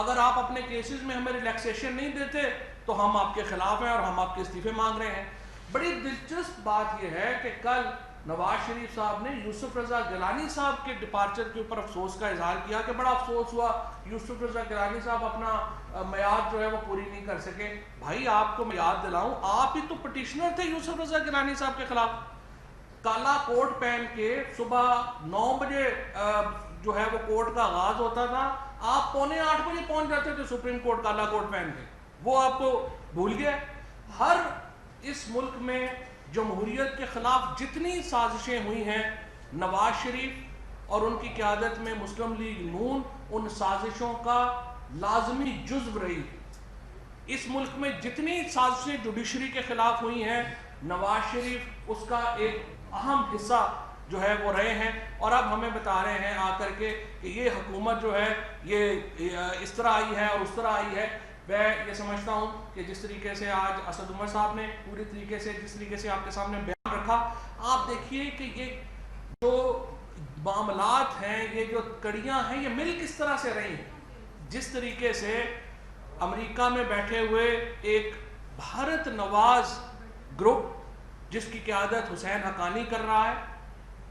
اگر آپ اپنے کیسز میں ہمیں ریلیکسیشن نہیں دیتے تو ہم آپ کے خلاف ہیں اور ہم آپ کے استعفے مانگ رہے ہیں. بڑی دلچسپ بات یہ ہے کہ کل نواز شریف صاحب نے یوسف رضا گیلانی صاحب کے ڈپارچر کے اوپر افسوس کا اظہار کیا کہ بڑا افسوس ہوا یوسف رضا گیلانی صاحب اپنا میعاد جو ہے وہ پوری نہیں کر سکے. بھائی آپ کو میں یاد دلاؤں، آپ ہی تو پٹیشنر تھے یوسف رضا گیلانی صاحب کے خلاف. کالا کوٹ پہن کے صبح 9 بجے جو ہے وہ کورٹ کا آغاز ہوتا تھا، آپ 7:45 بجے پہنچ جاتے تھے سپریم کورٹ کالا کوٹ پہن کے. وہ آپ کو بھول گئے. ہر اس ملک میں جمہوریت کے خلاف جتنی سازشیں ہوئی ہیں، نواز شریف اور ان کی قیادت میں مسلم لیگ نون ان سازشوں کا لازمی جزو رہی. اس ملک میں جتنی سازشیں جوڈیشری کے خلاف ہوئی ہیں، نواز شریف اس کا ایک اہم حصہ جو ہے وہ رہے ہیں. اور اب ہمیں بتا رہے ہیں آ کر کے کہ یہ حکومت جو ہے یہ اس طرح آئی ہے اور اس طرح آئی ہے. میں یہ سمجھتا ہوں کہ جس طریقے سے آج اسد عمر صاحب نے پوری طریقے سے جس طریقے سے آپ کے سامنے بیان رکھا، آپ دیکھیے کہ یہ جو معاملات ہیں، یہ جو کڑیاں ہیں، یہ مل کس طرح سے رہی ہیں. جس طریقے سے امریکہ میں بیٹھے ہوئے ایک بھارت نواز گروپ جس کی قیادت حسین حقانی کر رہا ہے،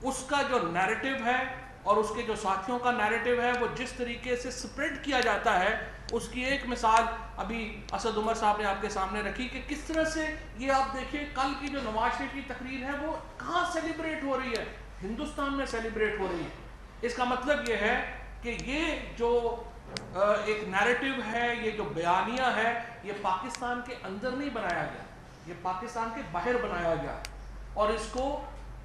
اس کا جو نیریٹو ہے اور اس کے جو ساتھیوں کا نیریٹو ہے وہ جس طریقے سے سپریڈ کیا جاتا ہے، اس کی ایک مثال ابھی اسد عمر صاحب نے آپ کے سامنے رکھی کہ کس طرح سے یہ آپ دیکھیں کل کی جو نواز شریف کی تقریر ہے وہ کہاں سیلیبریٹ ہو رہی ہے، ہندوستان میں سیلیبریٹ ہو رہی ہے. اس کا مطلب یہ ہے کہ یہ جو ایک نیریٹو ہے, یہ جو بیانیہ ہے, یہ پاکستان کے اندر نہیں بنایا گیا, یہ پاکستان کے باہر بنایا گیا, اور اس کو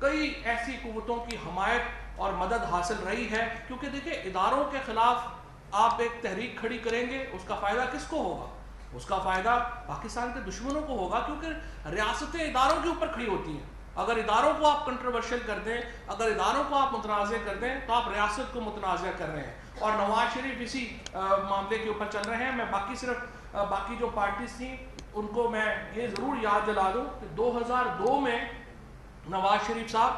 کئی ایسی قوتوں کی حمایت اور مدد حاصل رہی ہے. کیونکہ دیکھیں, اداروں کے خلاف آپ ایک تحریک کھڑی کریں گے, اس کا فائدہ کس کو ہوگا؟ اس کا فائدہ پاکستان کے دشمنوں کو ہوگا, کیونکہ ریاستیں اداروں کے اوپر کھڑی ہوتی ہیں. اگر اداروں کو آپ کنٹروورشل کر دیں, اگر اداروں کو آپ متنازع کر دیں, تو آپ ریاست کو متنازع کر رہے ہیں. اور نواز شریف اسی معاملے کے اوپر چل رہے ہیں. میں باقی جو پارٹیز تھیں ان کو میں یہ ضرور یاد دلا دوں کہ 2002 میں نواز شریف صاحب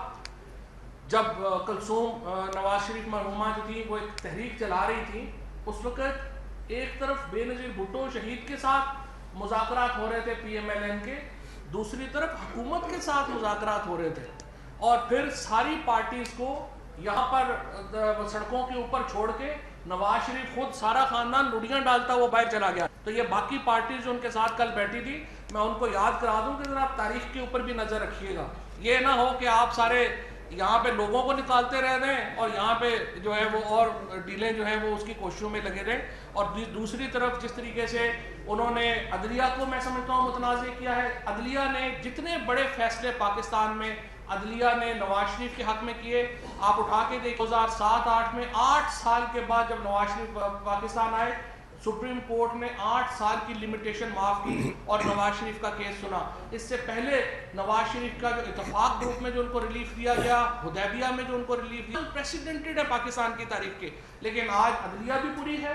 جب کلثوم نواز شریف مرحومہ جو تھی وہ ایک تحریک چلا رہی تھی, اس وقت ایک طرف بے نظیر بھٹو شہید کے ساتھ مذاکرات ہو رہے تھے PMLN کے, دوسری طرف حکومت کے ساتھ مذاکرات ہو رہے تھے, اور پھر ساری پارٹیز کو یہاں پر سڑکوں کے اوپر چھوڑ کے نواز شریف خود سارا خاندان لڑیاں ڈالتا وہ باہر چلا گیا. تو یہ باقی پارٹیز جو ان کے ساتھ کل بیٹھی تھی, میں ان کو یاد کرا دوں کہ ذرا آپ تاریخ کے اوپر بھی نظر رکھیے گا. یہ نہ ہو کہ آپ سارے یہاں پہ لوگوں کو نکالتے رہ دیں اور یہاں پہ جو ہے وہ اور ڈیلیں جو ہیں وہ اس کی کوششوں میں لگے رہیں. اور دوسری طرف جس طریقے سے انہوں نے عدلیہ کو میں سمجھتا ہوں متنازع کیا ہے, عدلیہ نے جتنے بڑے فیصلے پاکستان میں عدلیہ نے نواز شریف کے حق میں کیے, آپ اٹھا کے دیکھ 2007-8 میں 8 سال کے بعد جب نواز شریف پاکستان آئے, سپریم کورٹ نے 8 سال کی لمیٹیشن معاف کی اور نواز شریف کا کیس سنا. اس سے پہلے نواز شریف کا جو اتفاق گروپ میں جو ان کو ریلیف دیا گیا, حدیبیہ میں جو ان کو ریلیف دیا, پریسیڈنٹڈ ہے پاکستان کی تاریخ کے. لیکن آج عدلیہ بھی بری ہے,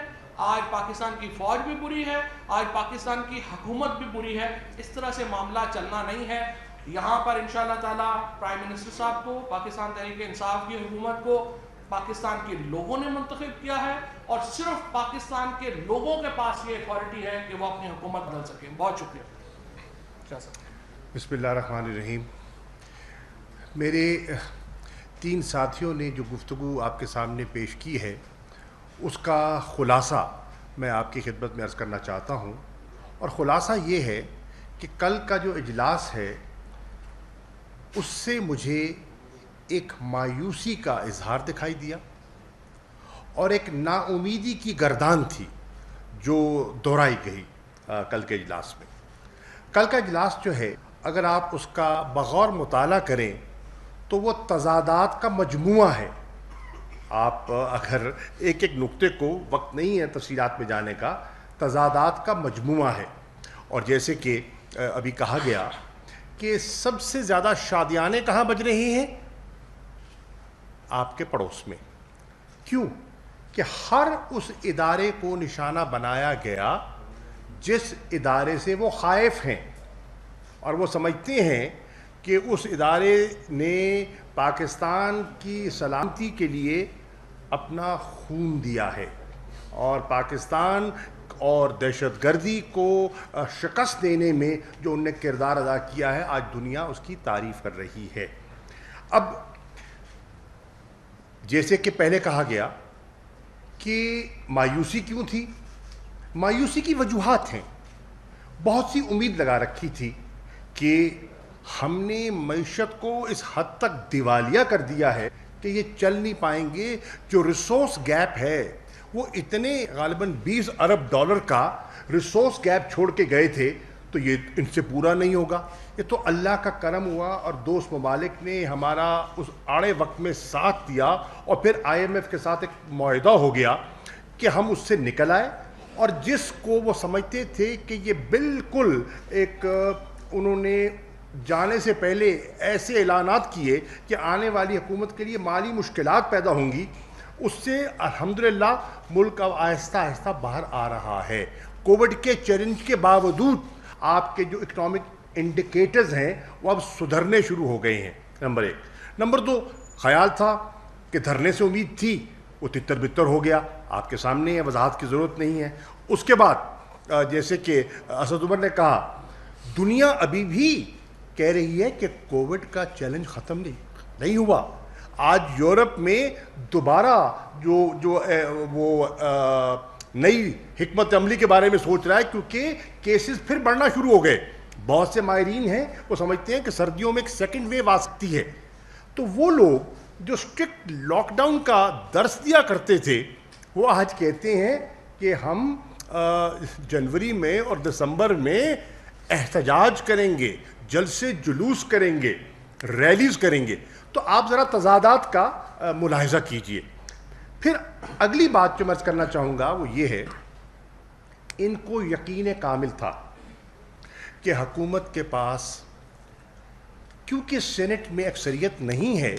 آج پاکستان کی فوج بھی بری ہے, آج پاکستان کی حکومت بھی بری ہے. اس طرح سے معاملہ چلنا نہیں ہے. یہاں پر انشاءاللہ تعالیٰ پرائم منسٹر صاحب کو, پاکستان تحریک انصاف کی حکومت کو پاکستان کے لوگوں نے منتخب کیا ہے, اور صرف پاکستان کے لوگوں کے پاس یہ اتھارٹی ہے کہ وہ اپنی حکومت بدل سکیں. بہت شکریہ.
بسم اللہ الرحمن الرحیم. میرے 3 ساتھیوں نے جو گفتگو آپ کے سامنے پیش کی ہے, اس کا خلاصہ میں آپ کی خدمت میں عرض کرنا چاہتا ہوں. اور خلاصہ یہ ہے کہ کل کا جو اجلاس ہے اس سے مجھے ایک مایوسی کا اظہار دکھائی دیا, اور ایک نا امیدی کی گردان تھی جو دہرائی گئی کل کے اجلاس میں. کل کا اجلاس جو ہے, اگر آپ اس کا بغور مطالعہ کریں تو وہ تضادات کا مجموعہ ہے. آپ اگر ایک ایک نقطے کو, وقت نہیں ہے تفصیلات میں جانے کا, تضادات کا مجموعہ ہے. اور جیسے کہ ابھی کہا گیا کہ سب سے زیادہ شادیانے کہاں بج رہی ہیں؟ آپ کے پڑوس میں. کیوں؟ کہ ہر اس ادارے کو نشانہ بنایا گیا جس ادارے سے وہ خائف ہیں, اور وہ سمجھتے ہیں کہ اس ادارے نے پاکستان کی سلامتی کے لیے اپنا خون دیا ہے, اور پاکستان اور دہشت گردی کو شکست دینے میں جو انہوں نے کردار ادا کیا ہے, آج دنیا اس کی تعریف کر رہی ہے. اب جیسے کہ پہلے کہا گیا کہ مایوسی کیوں تھی؟ مایوسی کی وجوہات ہیں. بہت سی امید لگا رکھی تھی کہ ہم نے معیشت کو اس حد تک دیوالیہ کر دیا ہے کہ یہ چل نہیں پائیں گے. جو ریسورس گیپ ہے وہ اتنے غالباً $20 ارب کا ریسورس گیپ چھوڑ کے گئے تھے, تو یہ ان سے پورا نہیں ہوگا. یہ تو اللہ کا کرم ہوا اور دوست ممالک نے ہمارا اس آڑے وقت میں ساتھ دیا, اور پھر IMF کے ساتھ ایک معاہدہ ہو گیا کہ ہم اس سے نکل آئے. اور جس کو وہ سمجھتے تھے کہ یہ بالکل ایک, انہوں نے جانے سے پہلے ایسے اعلانات کیے کہ آنے والی حکومت کے لیے مالی مشکلات پیدا ہوں گی, اس سے الحمدللہ ملک اب آہستہ آہستہ باہر آ رہا ہے. کووڈ کے چیلنج کے باوجود آپ کے جو اکنامک انڈیکیٹرز ہیں وہ اب سدھرنے شروع ہو گئے ہیں. نمبر 1. نمبر 2, خیال تھا کہ دھرنے سے امید تھی, وہ تتر بتر ہو گیا. آپ کے سامنے ہے, وضاحت کی ضرورت نہیں ہے. اس کے بعد جیسے کہ اسد عمر نے کہا, دنیا ابھی بھی کہہ رہی ہے کہ کووڈ کا چیلنج ختم نہیں ہوا. آج یورپ میں دوبارہ جو وہ نئی حکمت عملی کے بارے میں سوچ رہا ہے, کیونکہ کیسز پھر بڑھنا شروع ہو گئے. بہت سے ماہرین ہیں وہ سمجھتے ہیں کہ سردیوں میں ایک سیکنڈ ویو آ سکتی ہے. تو وہ لوگ جو اسٹرکٹ لاک ڈاؤن کا درس دیا کرتے تھے وہ آج کہتے ہیں کہ ہم جنوری میں اور دسمبر میں احتجاج کریں گے, جلسے جلوس کریں گے, ریلیز کریں گے. تو آپ ذرا تضادات کا ملاحظہ کیجئے. پھر اگلی بات جو میں عرض کرنا چاہوں گا وہ یہ ہے, ان کو یقین کامل تھا کہ حکومت کے پاس کیونکہ سینٹ میں اکثریت نہیں ہے,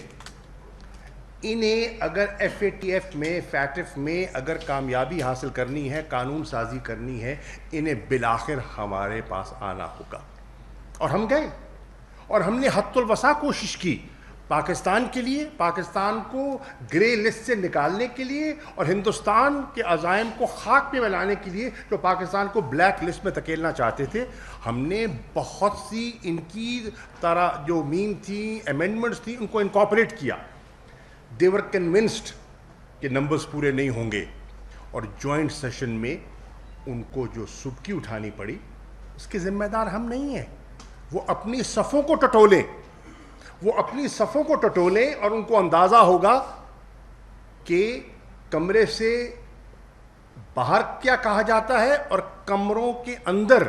انہیں اگر ایف اے ٹی ایف میں فیٹف میں اگر کامیابی حاصل کرنی ہے, قانون سازی کرنی ہے, انہیں بالآخر ہمارے پاس آنا ہوگا. اور ہم گئے اور ہم نے حد الوسع کوشش کی پاکستان کے لیے, پاکستان کو گرے لسٹ سے نکالنے کے لیے اور ہندوستان کے عزائم کو خاک پہ ملانے کے لیے جو پاکستان کو بلیک لسٹ میں دھکیلنا چاہتے تھے. ہم نے بہت سی ان کی طرح جو مین تھی, امینڈمنٹس تھی, ان کو انکارپوریٹ کیا. دے ور کنونسڈ کہ نمبرز پورے نہیں ہوں گے, اور جوائنٹ سیشن میں ان کو جو سبکی اٹھانی پڑی اس کے ذمہ دار ہم نہیں ہیں. وہ اپنی صفوں کو ٹٹولیں, وہ اپنی صفوں کو ٹٹولیں, اور ان کو اندازہ ہوگا کہ کمرے سے باہر کیا کہا جاتا ہے اور کمروں کے اندر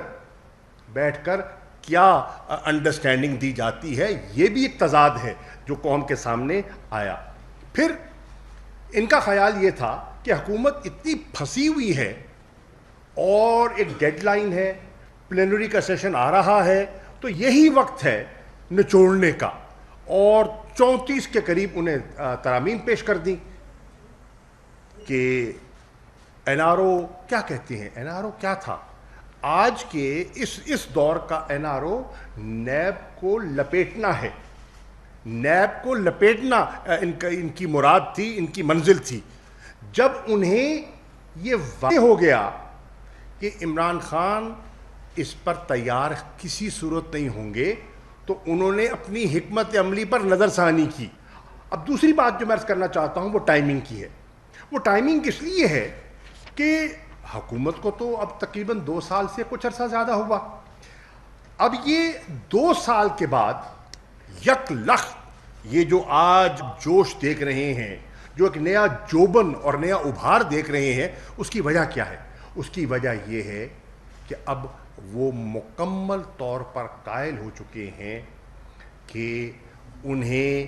بیٹھ کر کیا انڈرسٹینڈنگ دی جاتی ہے. یہ بھی ایک تضاد ہے جو قوم کے سامنے آیا. پھر ان کا خیال یہ تھا کہ حکومت اتنی پھنسی ہوئی ہے اور ایک ڈیڈ لائن ہے, پلینری کا سیشن آ رہا ہے, تو یہی وقت ہے نچوڑنے کا. اور 34 کے قریب انہیں ترامیم پیش کر دیں کہ این آر او کیا کہتے ہیں. این آر او کیا تھا؟ آج کے اس دور کا این آر او نیب کو لپیٹنا ہے. نیب کو لپیٹنا ان کی مراد تھی, ان کی منزل تھی. جب انہیں یہ واضح ہو گیا کہ عمران خان اس پر تیار کسی صورت نہیں ہوں گے, تو انہوں نے اپنی حکمت عملی پر نظر ثانی کی. اب دوسری بات جو میں عرض کرنا چاہتا ہوں وہ ٹائمنگ کی ہے. وہ ٹائمنگ اس لیے ہے کہ حکومت کو تو اب تقریباً 2 سال سے کچھ عرصہ زیادہ ہوا. اب یہ 2 سال کے بعد یک لخت یہ جو آج جوش دیکھ رہے ہیں, جو ایک نیا جوبن اور نیا ابھار دیکھ رہے ہیں, اس کی وجہ کیا ہے؟ اس کی وجہ یہ ہے کہ اب وہ مکمل طور پر قائل ہو چکے ہیں کہ انہیں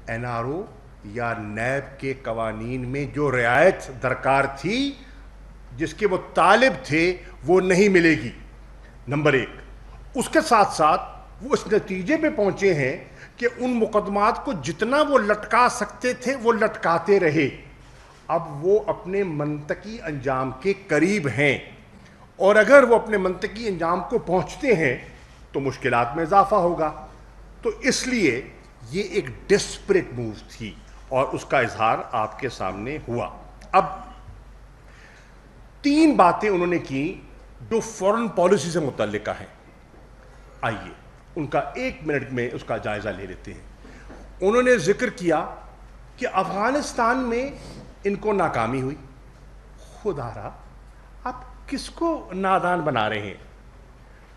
این آر او یا نیب کے قوانین میں جو رعایت درکار تھی, جس کے وہ طالب تھے, وہ نہیں ملے گی. نمبر 1. اس کے ساتھ ساتھ وہ اس نتیجے پہ پہنچے ہیں کہ ان مقدمات کو جتنا وہ لٹکا سکتے تھے وہ لٹکاتے رہے. اب وہ اپنے منطقی انجام کے قریب ہیں, اور اگر وہ اپنے منطقی انجام کو پہنچتے ہیں تو مشکلات میں اضافہ ہوگا. تو اس لیے یہ ایک ڈسپریٹ موو تھی, اور اس کا اظہار آپ کے سامنے ہوا. اب 3 باتیں انہوں نے کی جو فورن پالیسی سے متعلقہ ہیں. آئیے ان کا 1 منٹ میں اس کا جائزہ لے لیتے ہیں. انہوں نے ذکر کیا کہ افغانستان میں ان کو ناکامی ہوئی. خدا را, آپ کس کو نادان بنا رہے ہیں؟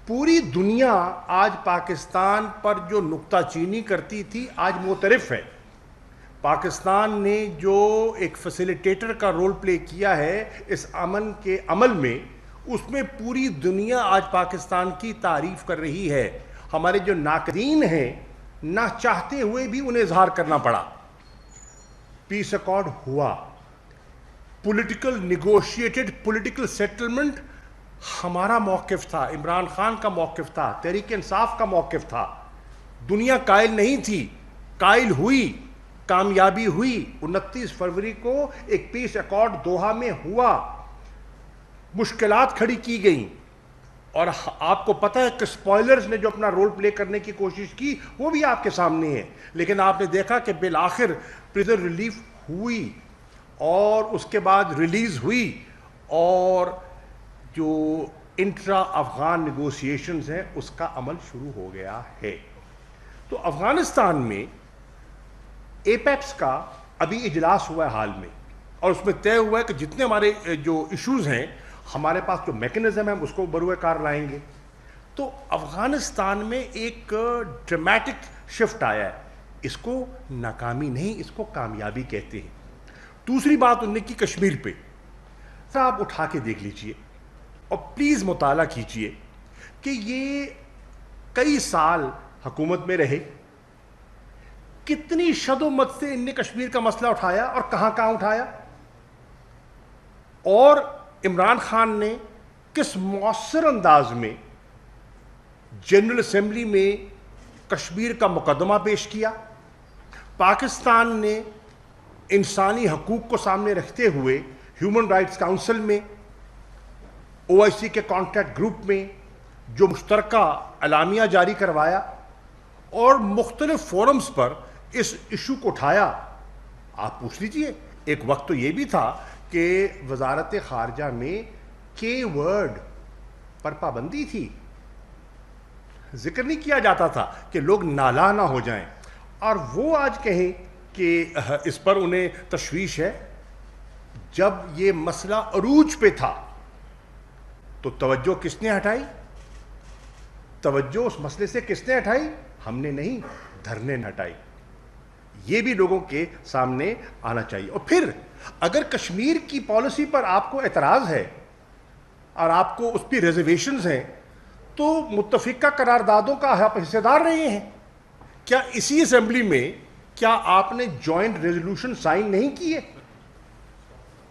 پوری دنیا آج پاکستان پر جو نکتہ چینی کرتی تھی آج معترف ہے. پاکستان نے جو ایک فیسیلیٹیٹر کا رول پلے کیا ہے اس امن کے عمل میں, اس میں پوری دنیا آج پاکستان کی تعریف کر رہی ہے. ہمارے جو ناقدین ہیں, نہ چاہتے ہوئے بھی انہیں اظہار کرنا پڑا. پیس ایکارڈ ہوا, پولیٹیکل نیگوشیٹڈ پولیٹیکل سیٹلمنٹ ہمارا موقف تھا, عمران خان کا موقف تھا, تحریک انصاف کا موقف تھا. دنیا قائل نہیں تھی, قائل ہوئی, کامیابی ہوئی. 29 فروری کو ایک پیس ایکارڈ دوحہ میں ہوا, مشکلات کھڑی کی گئیں, اور آپ کو پتہ ہے کہ سپوائلرز نے جو اپنا رول پلے کرنے کی کوشش کی وہ بھی آپ کے سامنے ہے. لیکن آپ نے دیکھا کہ بالآخر پریزن ریلیف ہوئی, اور اس کے بعد ریلیز ہوئی, اور جو انٹرا افغان نیگوسیشنز ہیں اس کا عمل شروع ہو گیا ہے. تو افغانستان میں ایپیکس کا ابھی اجلاس ہوا ہے حال میں, اور اس میں طے ہوا ہے کہ جتنے ہمارے جو ایشوز ہیں, ہمارے پاس جو میکنزم ہے ہم اس کو بروئے کار لائیں گے. تو افغانستان میں ایک ڈرامیٹک شفٹ آیا ہے. اس کو ناکامی نہیں, اس کو کامیابی کہتے ہیں. دوسری بات انہوں نے کی کشمیر پہ. سر آپ اٹھا کے دیکھ لیجئے اور پلیز مطالعہ کیجئے کہ یہ کئی سال حکومت میں رہے, کتنی شد و مت سے ان نے کشمیر کا مسئلہ اٹھایا اور کہاں کہاں اٹھایا, اور عمران خان نے کس مؤثر انداز میں جنرل اسمبلی میں کشمیر کا مقدمہ پیش کیا. پاکستان نے انسانی حقوق کو سامنے رکھتے ہوئے ہیومن رائٹس کاؤنسل میں, او آئی سی کے کانٹیکٹ گروپ میں جو مشترکہ اعلامیہ جاری کروایا اور مختلف فورمز پر اس ایشو کو اٹھایا. آپ پوچھ لیجئے, ایک وقت تو یہ بھی تھا کہ وزارت خارجہ میں کے ورڈ پر پابندی تھی, ذکر نہیں کیا جاتا تھا کہ لوگ نالاں نہ ہو جائیں, اور وہ آج کہیں کہ اس پر انہیں تشویش ہے. جب یہ مسئلہ عروج پہ تھا تو توجہ کس نے ہٹائی؟ توجہ اس مسئلے سے کس نے ہٹائی؟ ہم نے نہیں, دھرنے نے ہٹائی. یہ بھی لوگوں کے سامنے آنا چاہیے. اور پھر اگر کشمیر کی پالیسی پر آپ کو اعتراض ہے اور آپ کو اس پہ ریزرویشنز ہیں تو متفقہ قراردادوں کا آپ حصے دار رہے ہیں. کیا اسی اسمبلی میں کیا آپ نے جوائنٹ ریزولوشن سائن نہیں کیے؟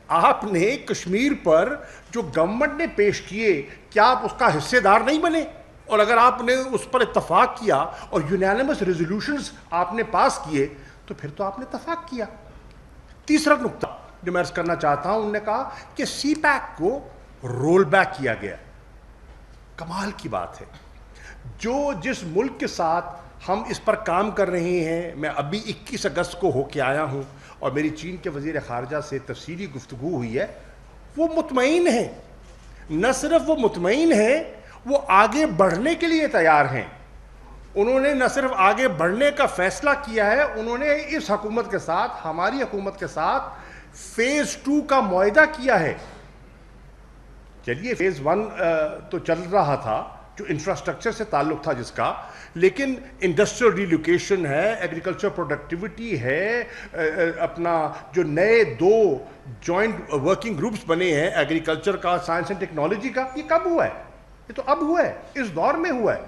آپ نے کشمیر پر جو گورنمنٹ نے پیش کیے کیا آپ اس کا حصے دار نہیں بنے؟ اور اگر آپ نے اس پر اتفاق کیا اور یونینیمس ریزولوشنز آپ نے پاس کیے تو پھر تو آپ نے اتفاق کیا. تیسرا نقطہ جو میں عرض کرنا چاہتا ہوں, انہوں نے کہا کہ سی پیک کو رول بیک کیا گیا. کمال کی بات ہے, جو جس ملک کے ساتھ ہم اس پر کام کر رہے ہیں, میں ابھی 21 اگست کو ہو کے آیا ہوں اور میری چین کے وزیر خارجہ سے تفصیلی گفتگو ہوئی ہے, وہ مطمئن ہیں. نہ صرف وہ مطمئن ہیں, وہ آگے بڑھنے کے لیے تیار ہیں. انہوں نے نہ صرف آگے بڑھنے کا فیصلہ کیا ہے, انہوں نے اس حکومت کے ساتھ, ہماری حکومت کے ساتھ فیز 2 کا معاہدہ کیا ہے. چلیے فیز 1 تو چل رہا تھا جو انفراسٹرکچر سے تعلق تھا جس کا, لیکن انڈسٹریل ریلوکیشن ہے, ایگریکلچر پروڈکٹیوٹی ہے, اپنا جو نئے 2 جوائنٹ ورکنگ گروپس بنے ہیں ایگریکلچر کا, سائنس اینڈ ٹیکنالوجی کا, یہ کب ہوا ہے؟ یہ تو اب ہوا ہے, اس دور میں ہوا ہے.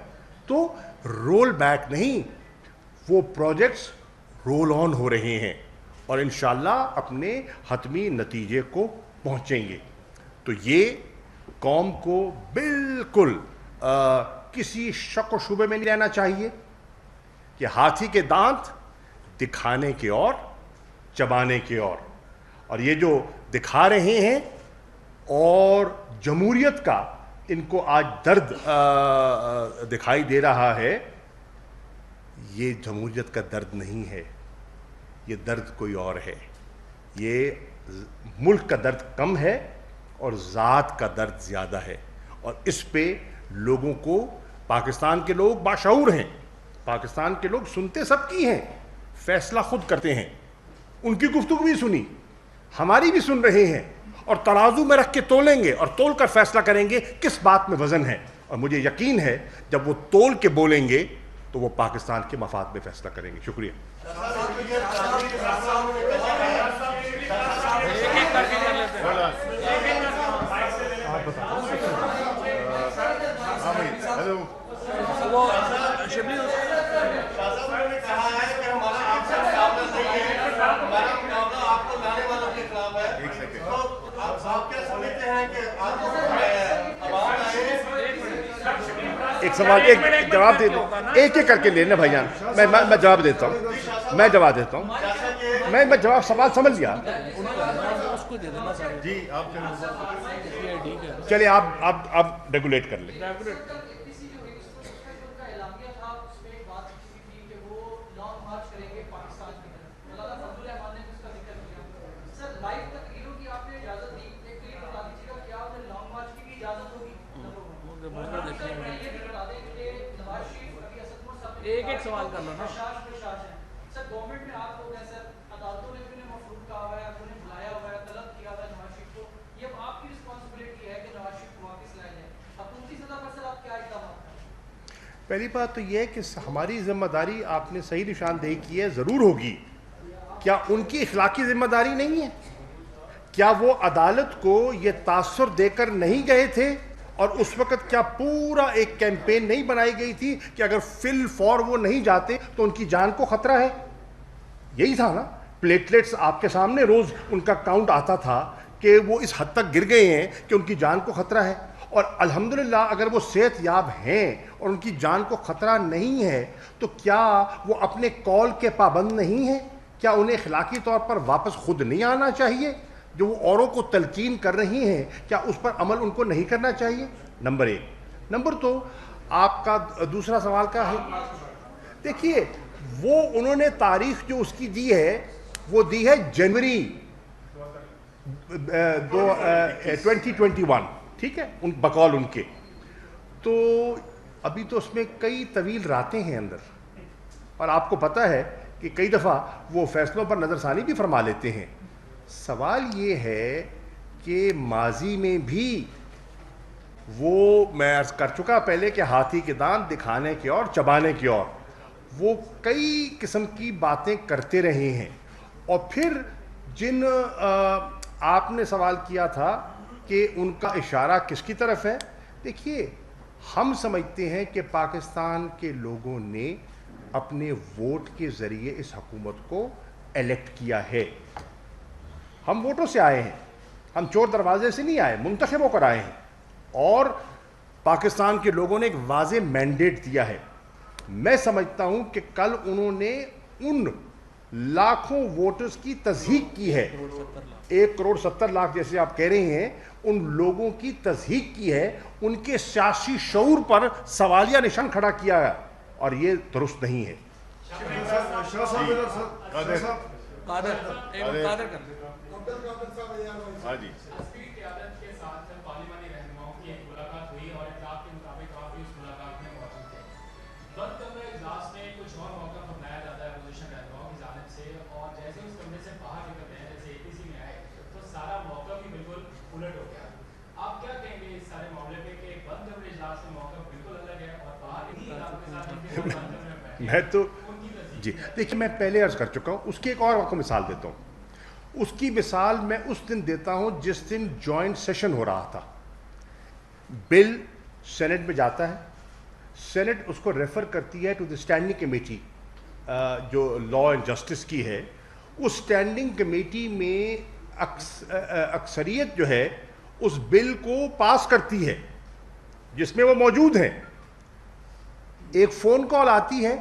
تو رول بیک نہیں, وہ پروجیکٹس رول آن ہو رہے ہیں اور انشاءاللہ اپنے حتمی نتیجے کو پہنچیں گے. تو یہ قوم کو بالکل کسی شک و شبے میں نہیں رہنا چاہیے کہ ہاتھی کے دانت دکھانے کے اور چبانے کے اور یہ جو دکھا رہے ہیں اور جمہوریت کا ان کو آج درد دکھائی دے رہا ہے, یہ جمہوریت کا درد نہیں ہے, یہ درد کوئی اور ہے. یہ ملک کا درد کم ہے اور ذات کا درد زیادہ ہے, اور اس پہ لوگوں کو, پاکستان کے لوگ باشعور ہیں, پاکستان کے لوگ سنتے سب کی ہیں, فیصلہ خود کرتے ہیں. ان کی گفتگو بھی سنی, ہماری بھی سن رہے ہیں, اور ترازو میں رکھ کے تولیں گے اور تول کر فیصلہ کریں گے کس بات میں وزن ہے. اور مجھے یقین ہے جب وہ تول کے بولیں گے تو وہ پاکستان کے مفاد میں فیصلہ کریں گے. شکریہ. ایک سوال, ایک جواب دے دو, ایک ایک کر کے لینا بھائی جان. میں جواب دیتا ہوں, میں جواب دیتا ہوں. میں جواب سوال سمجھ لیا.
جی آپ
چلے آپ ریگولیٹ کر لیں.
ایک ایک سوال کر لو نا.
سر گورنمنٹ میں آپ لوگ ہیں, سر عدالتوں نے بھی مفروض کہا ہوا ہے, آپ نے بلایا ہوا ہے, طلب کیا ہوا ہے نواز شریف کو. یہ آپ کی رسپانسبلٹی ہے کہ نواز شریف کو واپس لائے جائیں. حکومتی سطح پر سر آپ کیا اقدامات کریں؟
پہلی بات تو یہ ہے کہ ہماری ذمہ داری, آپ نے صحیح نشاندہی کی ہے, ضرور ہوگی. کیا ان کی اخلاقی ذمہ داری نہیں ہے؟ کیا وہ عدالت کو یہ تاثر دے کر نہیں گئے تھے؟ اور اس وقت کیا پورا ایک کیمپین نہیں بنائی گئی تھی کہ اگر فی الفور وہ نہیں جاتے تو ان کی جان کو خطرہ ہے؟ یہی تھا نا. پلیٹلیٹس آپ کے سامنے روز ان کا کاؤنٹ آتا تھا کہ وہ اس حد تک گر گئے ہیں کہ ان کی جان کو خطرہ ہے. اور الحمدللہ اگر وہ صحت یاب ہیں اور ان کی جان کو خطرہ نہیں ہے تو کیا وہ اپنے قول کے پابند نہیں ہیں؟ کیا انہیں اخلاقی طور پر واپس خود نہیں آنا چاہیے؟ جو وہ اوروں کو تلقین کر رہی ہیں کیا اس پر عمل ان کو نہیں کرنا چاہیے؟ نمبر 1. نمبر 2 آپ کا دوسرا سوال کا ہے. دیکھیے وہ انہوں نے تاریخ جو اس کی دی ہے وہ دی ہے جنوری 2021. ٹھیک ہے ان بقول ان کے. تو ابھی تو اس میں کئی طویل راتیں ہیں اندر, اور آپ کو پتہ ہے کہ کئی دفعہ وہ فیصلوں پر نظر ثانی بھی فرما لیتے ہیں. سوال یہ ہے کہ ماضی میں بھی وہ میں عرض کر چکا پہلے کہ ہاتھی کے دانت دکھانے کے اور چبانے کے اور وہ کئی قسم کی باتیں کرتے رہے ہیں. اور پھر جن آپ نے سوال کیا تھا کہ ان کا اشارہ کس کی طرف ہے, دیکھیے ہم سمجھتے ہیں کہ پاکستان کے لوگوں نے اپنے ووٹ کے ذریعے اس حکومت کو الیکٹ کیا ہے. ہم ووٹوں سے آئے ہیں, ہم چور دروازے سے نہیں آئے, منتخب ہو کر آئے ہیں, اور پاکستان کے لوگوں نے ایک واضح مینڈیٹ دیا ہے. میں سمجھتا ہوں کہ کل انہوں نے ان لاکھوں ووٹرز کی تصحیح کی ہے, 1.70 جیسے آپ کہہ رہے ہیں, ان لوگوں کی تصحیح کی ہے, ان کے سیاسی شعور پر سوالیہ نشان کھڑا کیا ہے, اور یہ درست نہیں ہے. میں تو جی دیکھیے میں پہلے عرض کر چکا ہوں, اس کی ایک اور آپ کو مثال دیتا ہوں. اس کی مثال میں اس دن دیتا ہوں جس دن جوائنٹ سیشن ہو رہا تھا. بل سینٹ میں جاتا ہے, سینٹ اس کو ریفر کرتی ہے ٹو دی اسٹینڈنگ کمیٹی جو لا اینڈ جسٹس کی ہے. اس اسٹینڈنگ کمیٹی میں اکثریت جو ہے اس بل کو پاس کرتی ہے جس میں وہ موجود ہیں. ایک فون کال آتی ہے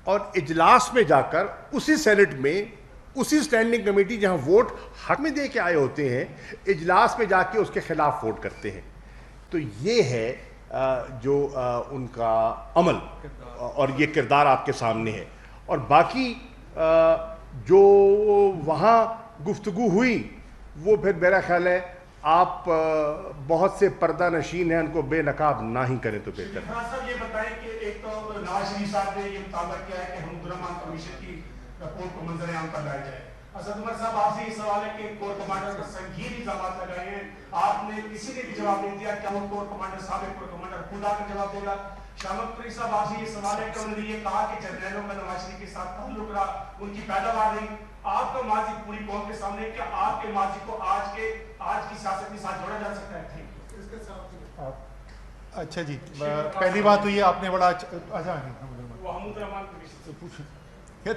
اور اجلاس میں جا کر اسی سینٹ میں اسی اسٹینڈنگ کمیٹی جہاں ووٹ حق میں دے کے آئے ہوتے ہیں اجلاس میں جا کے اس کے خلاف ووٹ کرتے ہیں. تو یہ ہے جو ان کا عمل اور یہ کردار آپ کے سامنے ہے. اور باقی جو وہاں گفتگو ہوئی وہ پھر میرا خیال ہے آپ بہت سے پردہ نشین ہیں ان کو بے نقاب نہ ہی کریں تو بہتر ہے.
صاحب یہ بتائیں کہ ایک تو نواز شریف صاحب نے یہ مطالبہ کیا ہے کہ حمود الرحمان کمیشن کی رپورٹ کو منظر عام پر لایا جائے. اسد عمر صاحب آپ سے یہ سوال ہے کہ کور کمانڈر پر سنگین الزامات لگائے ہیں, آپ نے کسی نے بھی جواب نہیں دیا. کیا وہ کور کمانڈر سابق کور کمانڈر خود آ کر جواب دے گا؟ شامت پوری صاحب آپ سے یہ سوال ہے کہ انہوں نے یہ کہا کہ جرنیلوں کا نواز شریف کے ساتھ تعلق رہا, ان کی پیداوار نہیں. آپ کا ماضی پوری قوم کے سامنے, کیا آپ کے ماضی کو آج کی سیاست کے ساتھ جوڑا جا سکتا ہے؟
اچھا جی, پہلی بات تو یہ آپ نے بڑا
وہ حمود الرحمان کمیشن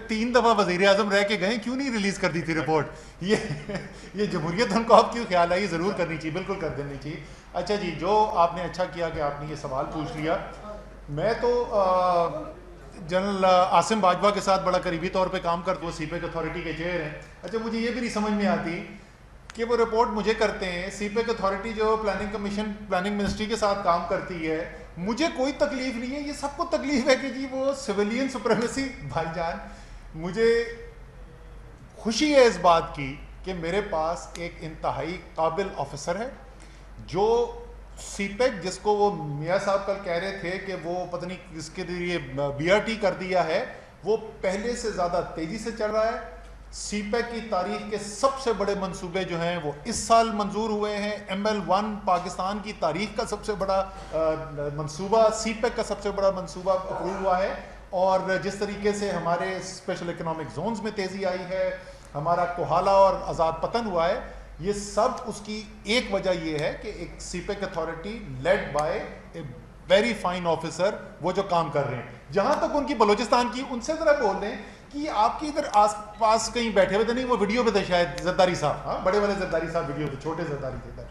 3 دفعہ وزیر اعظم رہ کے گئے, کیوں نہیں ریلیز کر دی تھی رپورٹ؟ یہ جمہوریت ہم کو آپ کیوں خیال ہے یہ ضرور کرنی چاہیے, بالکل کر دینی چاہیے. اچھا جی, جو آپ نے اچھا کیا کہ آپ نے یہ سوال پوچھ لیا. میں تو جنرل عاصم باجوہ کے ساتھ بڑا قریبی طور پہ کام کرتا ہوں, سی پیک اتھارٹی کے چیئر ہیں. اچھا مجھے یہ بھی نہیں سمجھ میں آتی کہ وہ رپورٹ مجھے کرتے ہیں, سی پیک اتھارٹی جو پلاننگ کمیشن پلاننگ منسٹری کے ساتھ کام کرتی ہے, مجھے کوئی تکلیف نہیں ہے. یہ سب کو تکلیف ہے کہ جی وہ سویلین سپریمیسی. بھائی جان مجھے خوشی ہے اس بات کی کہ میرے پاس ایک انتہائی قابل آفیسر ہے جو سی پیک, جس کو وہ میاں صاحب کل کہہ رہے تھے کہ وہ پتہ نہیں اس کے لیے بی آر ٹی کر دیا ہے, وہ پہلے سے زیادہ تیزی سے چل رہا ہے. سی پیک کی تاریخ کے سب سے بڑے منصوبے جو ہیں وہ اس سال منظور ہوئے ہیں. ML1 پاکستان کی تاریخ کا سب سے بڑا منصوبہ, سی پیک کا سب سے بڑا منصوبہ اپروو ہوا ہے. اور جس طریقے سے ہمارے اسپیشل اکنامک زونز میں تیزی آئی ہے, ہمارا کوہالہ اور آزاد پتن ہوا ہے, یہ سب اس کی ایک وجہ یہ ہے کہ ایک CPEC authority led by a very fine officer وہ جو کام کر رہے ہیں. جہاں تک ان کی بلوچستان کی, ان سے ذرا بول دیں کہ آپ کی ادھر آس پاس کہیں بیٹھے ہوئے تھے, نہیں وہ ویڈیو پہ تھے شاید زرداری صاحب, ہاں بڑے والے زرداری صاحب ویڈیو پہ, چھوٹے زرداری تھے ادھر.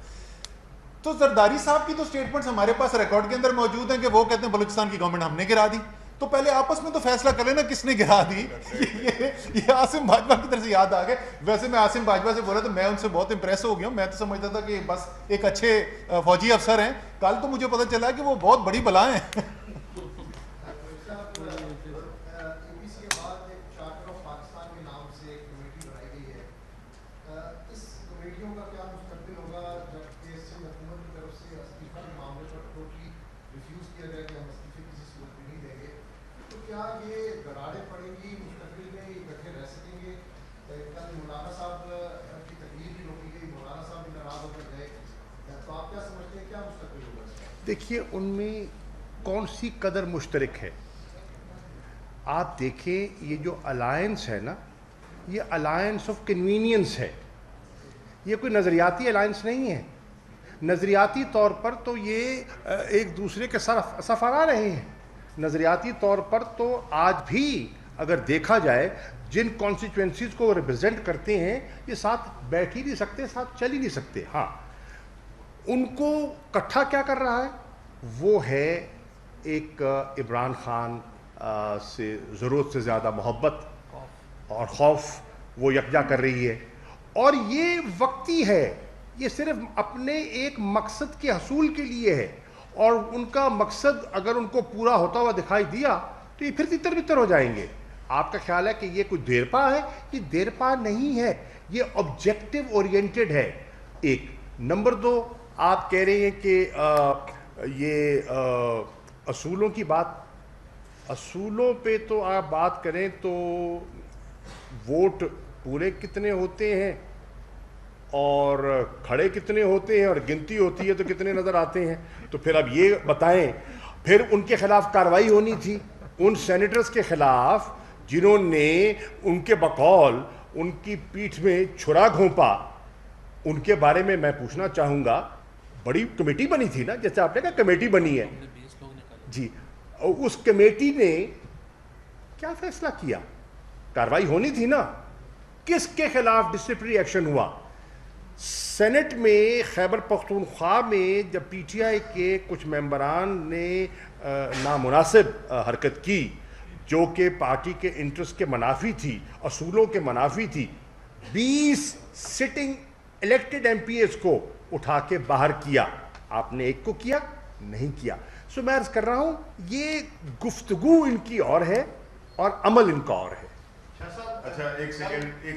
تو زرداری صاحب کی تو اسٹیٹمنٹس ہمارے پاس ریکارڈ کے اندر موجود ہیں کہ وہ کہتے ہیں بلوچستان کی گورنمنٹ ہم نے گرا دی. تو پہلے آپس میں تو فیصلہ کر لینا کس نے گرا دی. یہ عاصم باجوہ کی طرف سے یاد آ گئے. ویسے میں عاصم باجوہ سے بولا تو میں ان سے بہت امپریس ہو گیا ہوں. میں تو سمجھتا تھا کہ بس ایک اچھے فوجی افسر ہیں. کل تو مجھے پتہ چلا کہ وہ بہت بڑی بلا ہیں.
دیکھیے ان میں کون سی قدر مشترک ہے. آپ دیکھیں یہ جو الائنس ہے نا, یہ الائنس آف کنوینئنس ہے. یہ کوئی نظریاتی الائنس نہیں ہے. نظریاتی طور پر تو یہ ایک دوسرے کے سفارا رہے ہیں. نظریاتی طور پر تو آج بھی اگر دیکھا جائے جن کانسٹیٹوئنسیز کو ریپرزینٹ کرتے ہیں یہ ساتھ بیٹھ ہی نہیں سکتے, ساتھ چل ہی نہیں سکتے. ہاں ان کو کٹھا کیا کر رہا ہے وہ ہے ایک عمران خان سے ضرورت سے زیادہ محبت اور خوف وہ یکجا کر رہی ہے. اور یہ وقتی ہے, یہ صرف اپنے ایک مقصد کے حصول کے لیے ہے. اور ان کا مقصد اگر ان کو پورا ہوتا ہوا دکھائی دیا تو یہ پھر تتر بتر ہو جائیں گے. آپ کا خیال ہے کہ یہ کوئی دیرپا ہے؟ یہ دیرپا نہیں ہے, یہ آبجیکٹو اورینٹڈ ہے. ایک نمبر دو, آپ کہہ رہے ہیں کہ یہ اصولوں کی بات, اصولوں پہ تو آپ بات کریں تو ووٹ پورے کتنے ہوتے ہیں اور کھڑے کتنے ہوتے ہیں اور گنتی ہوتی ہے تو کتنے نظر آتے ہیں. تو پھر اب یہ بتائیں, پھر ان کے خلاف کارروائی ہونی تھی, ان سینیٹرز کے خلاف جنہوں نے ان کے بقول ان کی پیٹھ میں چھرا گھونپا. ان کے بارے میں پوچھنا چاہوں گا, بڑی کمیٹی بنی تھی نا, جیسے آپ نے کہا کمیٹی بنی ہے جی, اس کمیٹی نے کیا فیصلہ کیا؟ کارروائی ہونی تھی نا. کس کے خلاف ڈسپلنری ایکشن ہوا؟ سینٹ میں خیبر پختونخوا میں جب پی ٹی آئی کے کچھ ممبران نے نامناسب حرکت کی جو کہ پارٹی کے انٹرسٹ کے منافی تھی, اصولوں کے منافی تھی, 20 sitting elected MPs کو اٹھا کے باہر کیا. آپ نے ایک کو کیا نہیں کیا. سو میں عرض کر رہا ہوں یہ گفتگو ان کی اور ہے اور عمل ان کا اور ہے.
اچھا ایک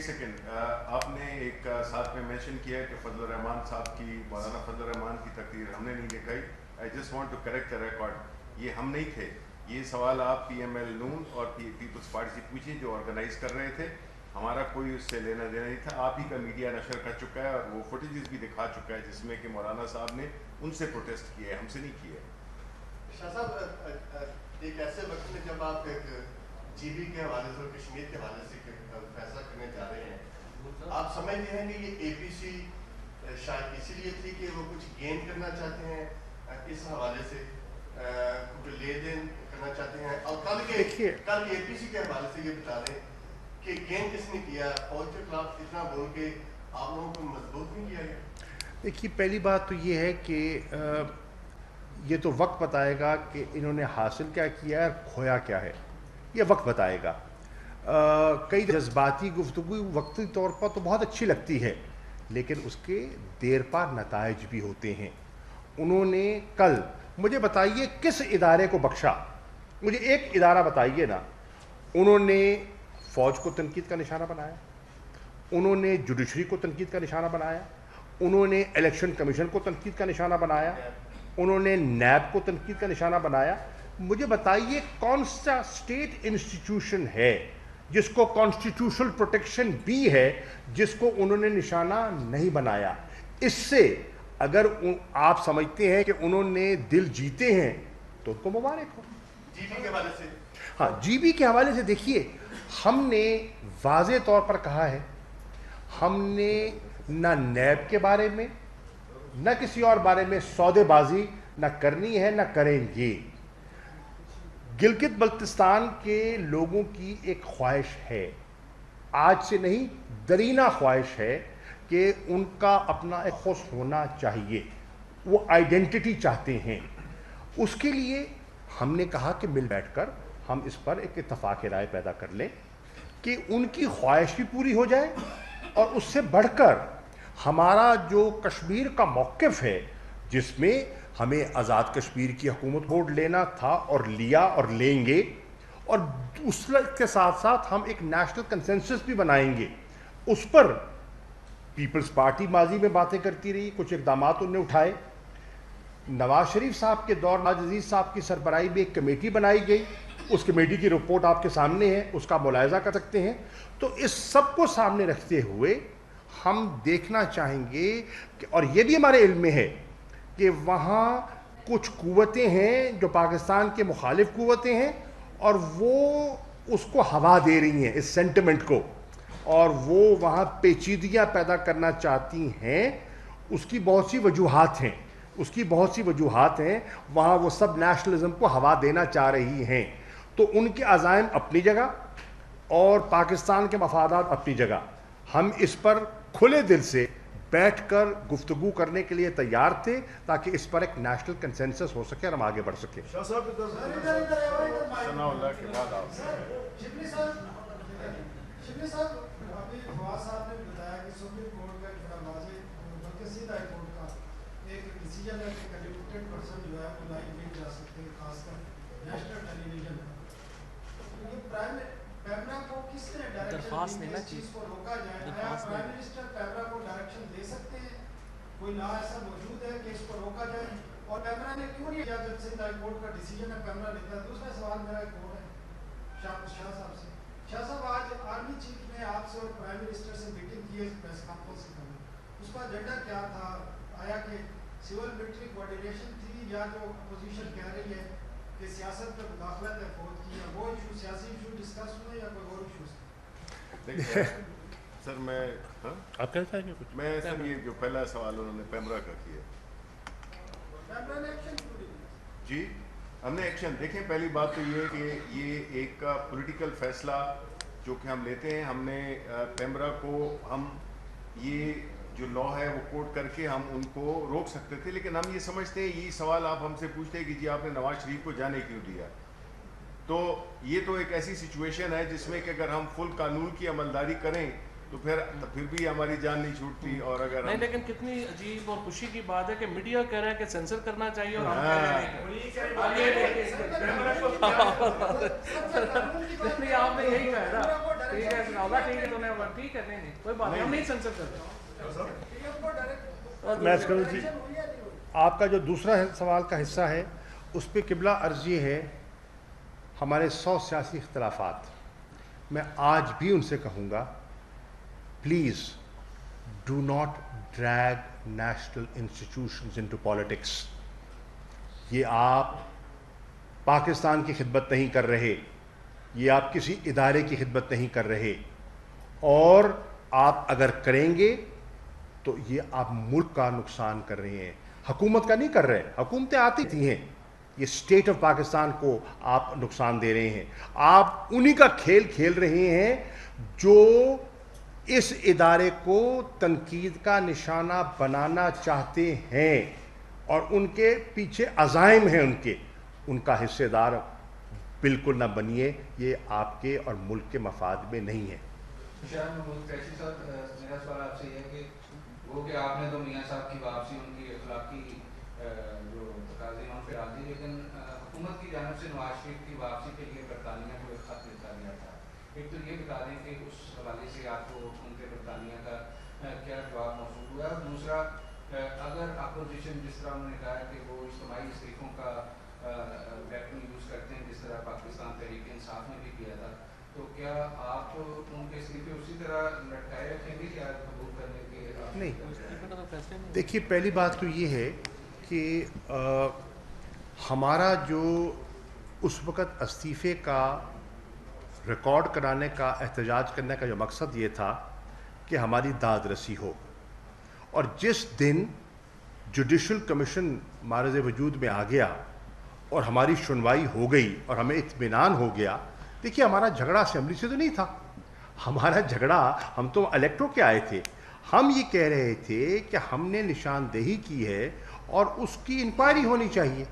سیکنڈ آپ نے ایک ساتھ میں مینشن کیا ہے کہ فضل الرحمان صاحب کی, مولانا فضل الرحمان کی تقریر ہم نے نہیں لکھائی. I just want to correct the record, یہ ہم نہیں تھے. یہ سوال آپ پی ایم ایل نون اور پیپلز پارٹی سے پوچھیں جو آرگنائز کر رہے تھے. ہمارا کوئی اس سے لینا دینا نہیں تھا. آپ ہی کا میڈیا نشر کر چکا ہے اور وہ فوٹیجز بھی دکھا چکا ہے جس میں کہ مولانا صاحب نے ان سے پروٹیسٹ کیا ہے, ہم سے نہیں کیا ہے.
شاہ صاحب ایک ایسے وقت میں جب آپ ایک جی بی کے حوالے سے اور کشمیر کے حوالے سے فیصلہ کرنے جا رہے ہیں, آپ سمجھتے ہیں کہ یہ اے پی سی شاید اسی لیے تھی کہ وہ کچھ گین کرنا چاہتے ہیں اس حوالے سے, کچھ لے دین کرنا چاہتے ہیں, اور کل اے پی سی کے حوالے سے یہ بتا رہے ہیں کہ گین کس نے کیا, فوج کے خلاف اتنا بول کے آپ لوگوں کو مضبوط نہیں کیا گیا؟
دیکھیے پہلی بات تو یہ ہے کہ یہ تو وقت بتائے گا کہ انہوں نے حاصل کیا کیا ہے, کھویا کیا ہے, یہ وقت بتائے گا. کئی جذباتی گفتگو وقتی طور پر تو بہت اچھی لگتی ہے لیکن اس کے دیر پا نتائج بھی ہوتے ہیں. انہوں نے کل مجھے بتائیے کس ادارے کو بخشا, مجھے ایک ادارہ بتائیے نا. انہوں نے فوج کو تنقید کا نشانہ بنایا, انہوں نے جوڈیشری کو تنقید کا نشانہ بنایا, انہوں نے الیکشن کمیشن کو تنقید کا نشانہ بنایا, انہوں نے نیب کو تنقید کا نشانہ بنایا. مجھے بتائیے کون سا اسٹیٹ انسٹیٹیوشن ہے جس کو کانسٹیٹیوشنل پروٹیکشن بھی ہے جس کو انہوں نے نشانہ نہیں بنایا؟ اس سے اگر آپ سمجھتے ہیں کہ انہوں نے دل جیتے ہیں تو ان کو مبارک ہو.
جی بی کے حوالے سے,
ہاں جی بی کے حوالے سے دیکھیے ہم نے واضح طور پر کہا ہے, ہم نے نہ نیب کے بارے میں نہ کسی اور بارے میں سودے بازی نہ کرنی ہے نہ کریں گے. گلگت بلتستان کے لوگوں کی ایک خواہش ہے, آج سے نہیں درینہ خواہش ہے کہ ان کا اپنا ایک خود ہونا چاہیے, وہ آئیڈینٹی چاہتے ہیں. اس کے لیے ہم نے کہا کہ مل بیٹھ کر ہم اس پر ایک اتفاق رائے پیدا کر لیں کہ ان کی خواہش بھی پوری ہو جائے, اور اس سے بڑھ کر ہمارا جو کشمیر کا موقف ہے جس میں ہمیں آزاد کشمیر کی حکومت بورڈ لینا تھا اور لیا اور لیں گے, اور اس کے ساتھ ساتھ ہم ایک نیشنل کنسنسس بھی بنائیں گے. اس پر پیپلز پارٹی ماضی میں باتیں کرتی رہی, کچھ اقدامات انہوں نے اٹھائے. نواز شریف صاحب کے دور نواز عزیز صاحب کی سربراہی میں ایک کمیٹی بنائی گئی, اس کمیٹی کی رپورٹ آپ کے سامنے ہے, اس کا ملاحظہ کر سکتے ہیں. تو اس سب کو سامنے رکھتے ہوئے ہم دیکھنا چاہیں گے کہ, اور یہ بھی ہمارے علم میں ہے کہ وہاں کچھ قوتیں ہیں جو پاکستان کے مخالف قوتیں ہیں, اور وہ اس کو ہوا دے رہی ہیں اس سینٹیمنٹ کو, اور وہ وہاں پیچیدگیاں پیدا کرنا چاہتی ہیں. اس کی بہت سی وجوہات ہیں, وہاں وہ سب نیشنلزم کو ہوا دینا چاہ رہی ہیں. تو ان کے عزائم اپنی جگہ اور پاکستان کے مفادات اپنی جگہ. ہم اس پر کھلے دل سے بیٹھ کر گفتگو کرنے کے لیے تیار تھے تاکہ اس پر ایک نیشنل کنسنسس ہو سکے اور ہم آگے بڑھ سکیں.
شاہ صاحب ثناء اللہ کے بعد آپ
شبلی صاحب ابھی فواز صاحب نے بتایا کہ سپریم کورٹ کا ایک بڑا واضح بلکہ سیدھا ہائی کورٹ کا ایک ڈیسیجن ہے کہ کنوکٹڈ پرسن جو ہے وہ لائیو نہیں جا سکتے, خاص کر نیشنل ٹیلی ویژن. یہ پرائم پیمرا کو کس نے ڈائریکشن دی اس چیز کو روکا جائے؟ آیا پرائم منسٹر پیمرا کو ڈائریکشن دے سکتے ہیں؟ کوئی لا ایسا موجود ہے کہ اس کو روکا جائے؟ اور پیمرا نے کیوں نہیں اجازت سے ہائی کورٹ کا ڈیسیجن ہے پیمرا لیتا ہے؟ دوسرا سوال میرا ایک اور ہے شاہ صاحب سے. شاہ صاحب آج آرمی چیف نے آپ سے اور پرائم منسٹر سے میٹنگ کی ہے پریس کانفرنس سے پہلے, اس کا ایجنڈا کیا تھا؟ آیا کہ سول ملٹری کوآرڈینیشن تھی یا جو اپوزیشن کہہ رہی ہے کہ سیاست میں مداخلت ہے فوج کی, یا وہ ایشو سیاسی ایشو ڈسکس ہوئے یا کوئی اور ایشوز؟
دیکھیے سر, میں سر یہ جو پہلا سوال انہوں نے پیمرا کا کیا,
پیمرا نے ایکشن کیوں نہیں؟
جی ہم نے ایکشن, دیکھیں پہلی بات تو یہ کہ یہ ایک پولیٹیکل فیصلہ جو کہ ہم لیتے ہیں. ہم نے پیمرا کو, ہم یہ جو لا ہے وہ کوٹ کر کے ہم ان کو روک سکتے تھے, لیکن ہم یہ سمجھتے ہیں, یہی سوال آپ ہم سے پوچھتے ہیں کہ جی آپ نے نواز شریف کو جانے کیوں دیا, تو یہ تو ایک ایسی سچویشن ہے جس میں کہ اگر ہم فل قانون کی عملداری کریں تو پھر بھی ہماری جان نہیں چھوٹتی. اور اگر
نہیں, لیکن کتنی عجیب اور خوشی کی بات ہے کہ میڈیا کہہ رہا ہے کہ سینسر کرنا چاہیے اور ہم کہہ رہے ہیں آپ نے یہی کہا نا, ٹھیک ہے ٹھیک ہے, تو نے ٹھیک ہے, نہیں کوئی بات نہیں, ہم نہیں سینسر کرتے.
میں کروں جی, آپ کا جو دوسرا سوال کا حصہ ہے اس پہ قبلہ عرض یہ ہے, ہمارے 100 سیاسی اختلافات, میں آج بھی ان سے کہوں گا please do not drag national institutions into politics. یہ آپ پاکستان کی خدمت نہیں کر رہے, یہ آپ کسی ادارے کی خدمت نہیں کر رہے, اور آپ اگر کریں گے تو یہ آپ ملک کا نقصان کر رہے ہیں, حکومت کا نہیں کر رہے. حکومتیں آتی تھی ہیں, یہ اسٹیٹ آف پاکستان کو آپ نقصان دے رہے ہیں. آپ انہی کا کھیل کھیل رہے ہیں جو اس ادارے کو تنقید کا نشانہ بنانا چاہتے ہیں, اور ان کے پیچھے عزائم ہیں ان کا حصے دار بالکل نہ بنیے. یہ آپ کے اور ملک کے مفاد میں نہیں ہے.
میرا سوال آپ سے یہ ہے کہ وہ کہ آپ نے تو میاں صاحب کی واپسی, ان کی اخلاقی جو تقاضے ہیں ان پہ راضی, لیکن حکومت کی جانب سے نواز شریف کی واپسی کے لیے برطانیہ کو ایک خط لکھا گیا تھا. ایک تو یہ بتا دیں کہ اس حوالے سے آپ کو ان کے برطانیہ کا کیا جواب موصول ہوا ہے, اور دوسرا اگر اپوزیشن جس طرح انہوں نے کہا ہے کہ وہ اجتماعی استعفوں کا ویپن یوز کرتے ہیں جس طرح پاکستان تحریک انصاف نے بھی کیا تھا, تو کیا آپ ان کے استعفے اسی طرح لٹکائے رکھیں گے یا قبول کرنے کے؟
نہیں, دیکھیے پہلی بات تو یہ ہے کہ ہمارا جو اس وقت استعفے کا ریکارڈ کرانے کا, احتجاج کرنے کا جو مقصد یہ تھا کہ ہماری داد رسی ہو. اور جس دن جوڈیشل کمیشن معرض وجود میں آ گیا اور ہماری سنوائی ہو گئی اور ہمیں اطمینان ہو گیا. دیکھیے ہمارا جھگڑا اسمبلی سے تو نہیں تھا, ہمارا جھگڑا, ہم تو الیکٹو کے آئے تھے. ہم یہ کہہ رہے تھے کہ ہم نے نشاندہی کی ہے اور اس کی انکوائری ہونی چاہیے.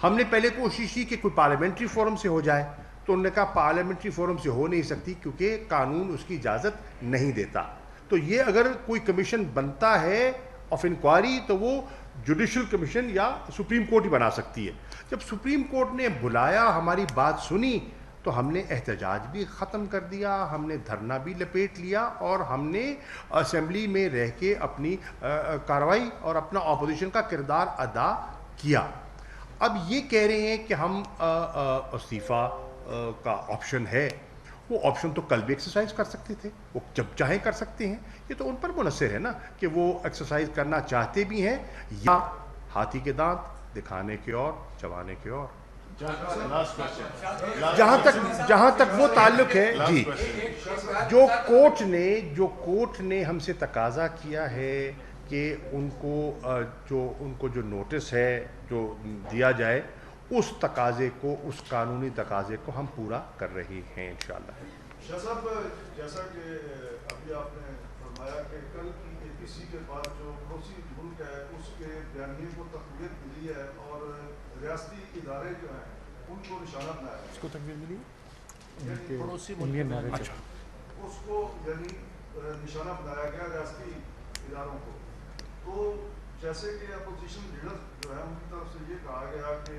ہم نے پہلے کوشش کی کہ کوئی پارلیمنٹری فورم سے ہو جائے, تو انہوں نے کہا پارلیمنٹری فورم سے ہو نہیں سکتی کیونکہ قانون اس کی اجازت نہیں دیتا. تو یہ اگر کوئی کمیشن بنتا ہے آف انکوائری تو وہ جوڈیشل کمیشن یا سپریم کورٹ ہی بنا سکتی ہے. جب سپریم کورٹ نے بلایا, ہماری بات سنی, تو ہم نے احتجاج بھی ختم کر دیا, ہم نے دھرنا بھی لپیٹ لیا اور ہم نے اسمبلی میں رہ کے اپنی کارروائی اور اپنا اپوزیشن کا کردار ادا کیا. اب یہ کہہ رہے ہیں کہ ہم استعفیٰ کا آپشن ہے, وہ آپشن تو کل بھی ایکسرسائز کر سکتے تھے, وہ جب چاہیں کر سکتے ہیں. یہ تو ان پر منحصر ہے نا کہ وہ ایکسرسائز کرنا چاہتے بھی ہیں یا ہاتھی کے دانت دکھانے کے اور چبانے کے اور. جہاں تک وہ تعلق ہے جی, جو کورٹ نے ہم سے تقاضا کیا ہے کہ ان کو جو نوٹس ہے جو دیا جائے, اس تقاضے کو, اس قانونی تقاضے کو ہم پورا کر رہے ہیں انشاءاللہ.
شاہ صاحب, جیسا کہ ابھی آپ نے فرمایا کہ کل کی اے پی سی کے بعد جو پڑوسی ملک ہے اس کے بیانیے کو تقویت ملی ہے اور ریاستی ادارے جو ہیں ان کو نشانہ بنایا ہے.
اس کو تقویت ملی
پڑوسی
اس کو یعنی نشانہ بنایا گیا ریاستی اداروں کو. تو جیسے کہ اپوزیشن لیڈر جو ہے ان کی طرف سے یہ کہا گیا کہ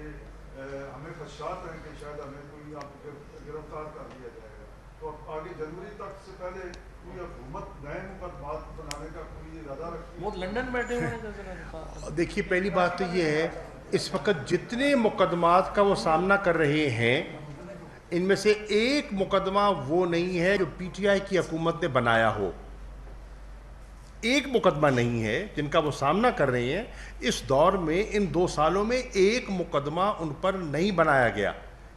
ہمیں خدشات ہیں کہ شاید ہمیں کوئی آپ گرفتار کر لیا جائے گا, تو آگے جنوری تک سے پہلے کوئی حکومت نئے مقدمات بنانے کا کوئی ارادہ رکھتی ہے؟
وہ لندن بیٹھے ہوئے ہیں.
دیکھیے پہلی بات تو یہ ہے, اس وقت جتنے مقدمات کا وہ سامنا کر رہے ہیں ان میں سے ایک مقدمہ وہ نہیں ہے جو پی ٹی آئی کی حکومت نے بنایا ہو. ایک مقدمہ نہیں ہے جن کا وہ سامنا کر رہے ہیں. اس دور میں ان 2 سالوں میں ایک مقدمہ ان پر نہیں بنایا گیا.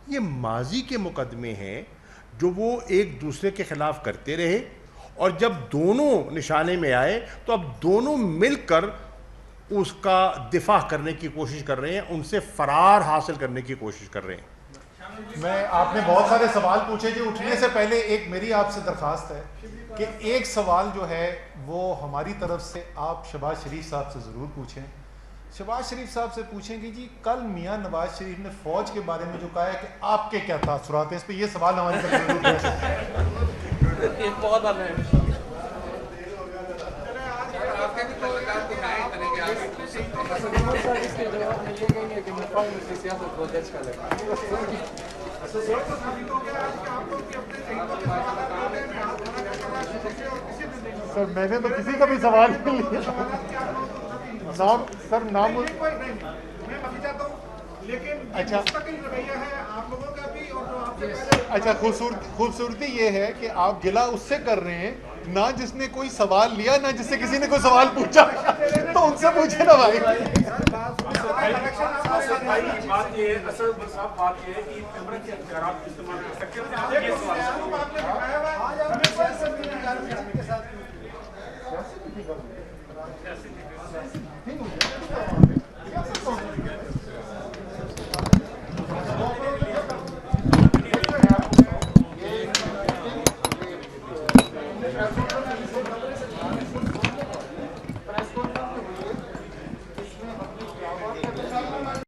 یہ ماضی کے مقدمے ہیں جو وہ ایک دوسرے کے خلاف کرتے رہے, اور جب دونوں نشانے میں آئے تو اب دونوں مل کر اس کا دفاع کرنے کی کوشش کر رہے ہیں, ان سے فرار حاصل کرنے کی کوشش کر رہے ہیں.
آپ نے بہت سارے سوال پوچھے جی, اٹھنے سے پہلے ایک میری آپ سے درخواست ہے کہ ایک سوال جو ہے وہ ہماری طرف سے آپ شہباز شریف صاحب سے ضرور پوچھیں. شہباز شریف صاحب سے پوچھیں کہ جی کل میاں نواز شریف نے فوج کے بارے میں جو کہا ہے کہ آپ کے کیا تاثرات ہیں, اس پہ یہ سوال ہماری طرف ضرور ہے.
بہت
سر میں نے تو کسی کا بھی سوال نہیں لیا. نام سر نام
میں معافی چاہتا ہوں, لیکن
اچھا
رویہ ہے آپ لوگوں کا بھی اور جو آپ سے
اچھا خوبصورتی یہ ہے کہ آپ گلا اس سے کر رہے ہیں نہ جس نے کوئی سوال لیا نہ جس سے کسی نے کوئی سوال پوچھا, تو ان سے پوچھے نا بھائی.
بات یہ ہے اصل بات یہ ہے کہ کیمرے کے اختیارات استعمال کر سکتے ہیں.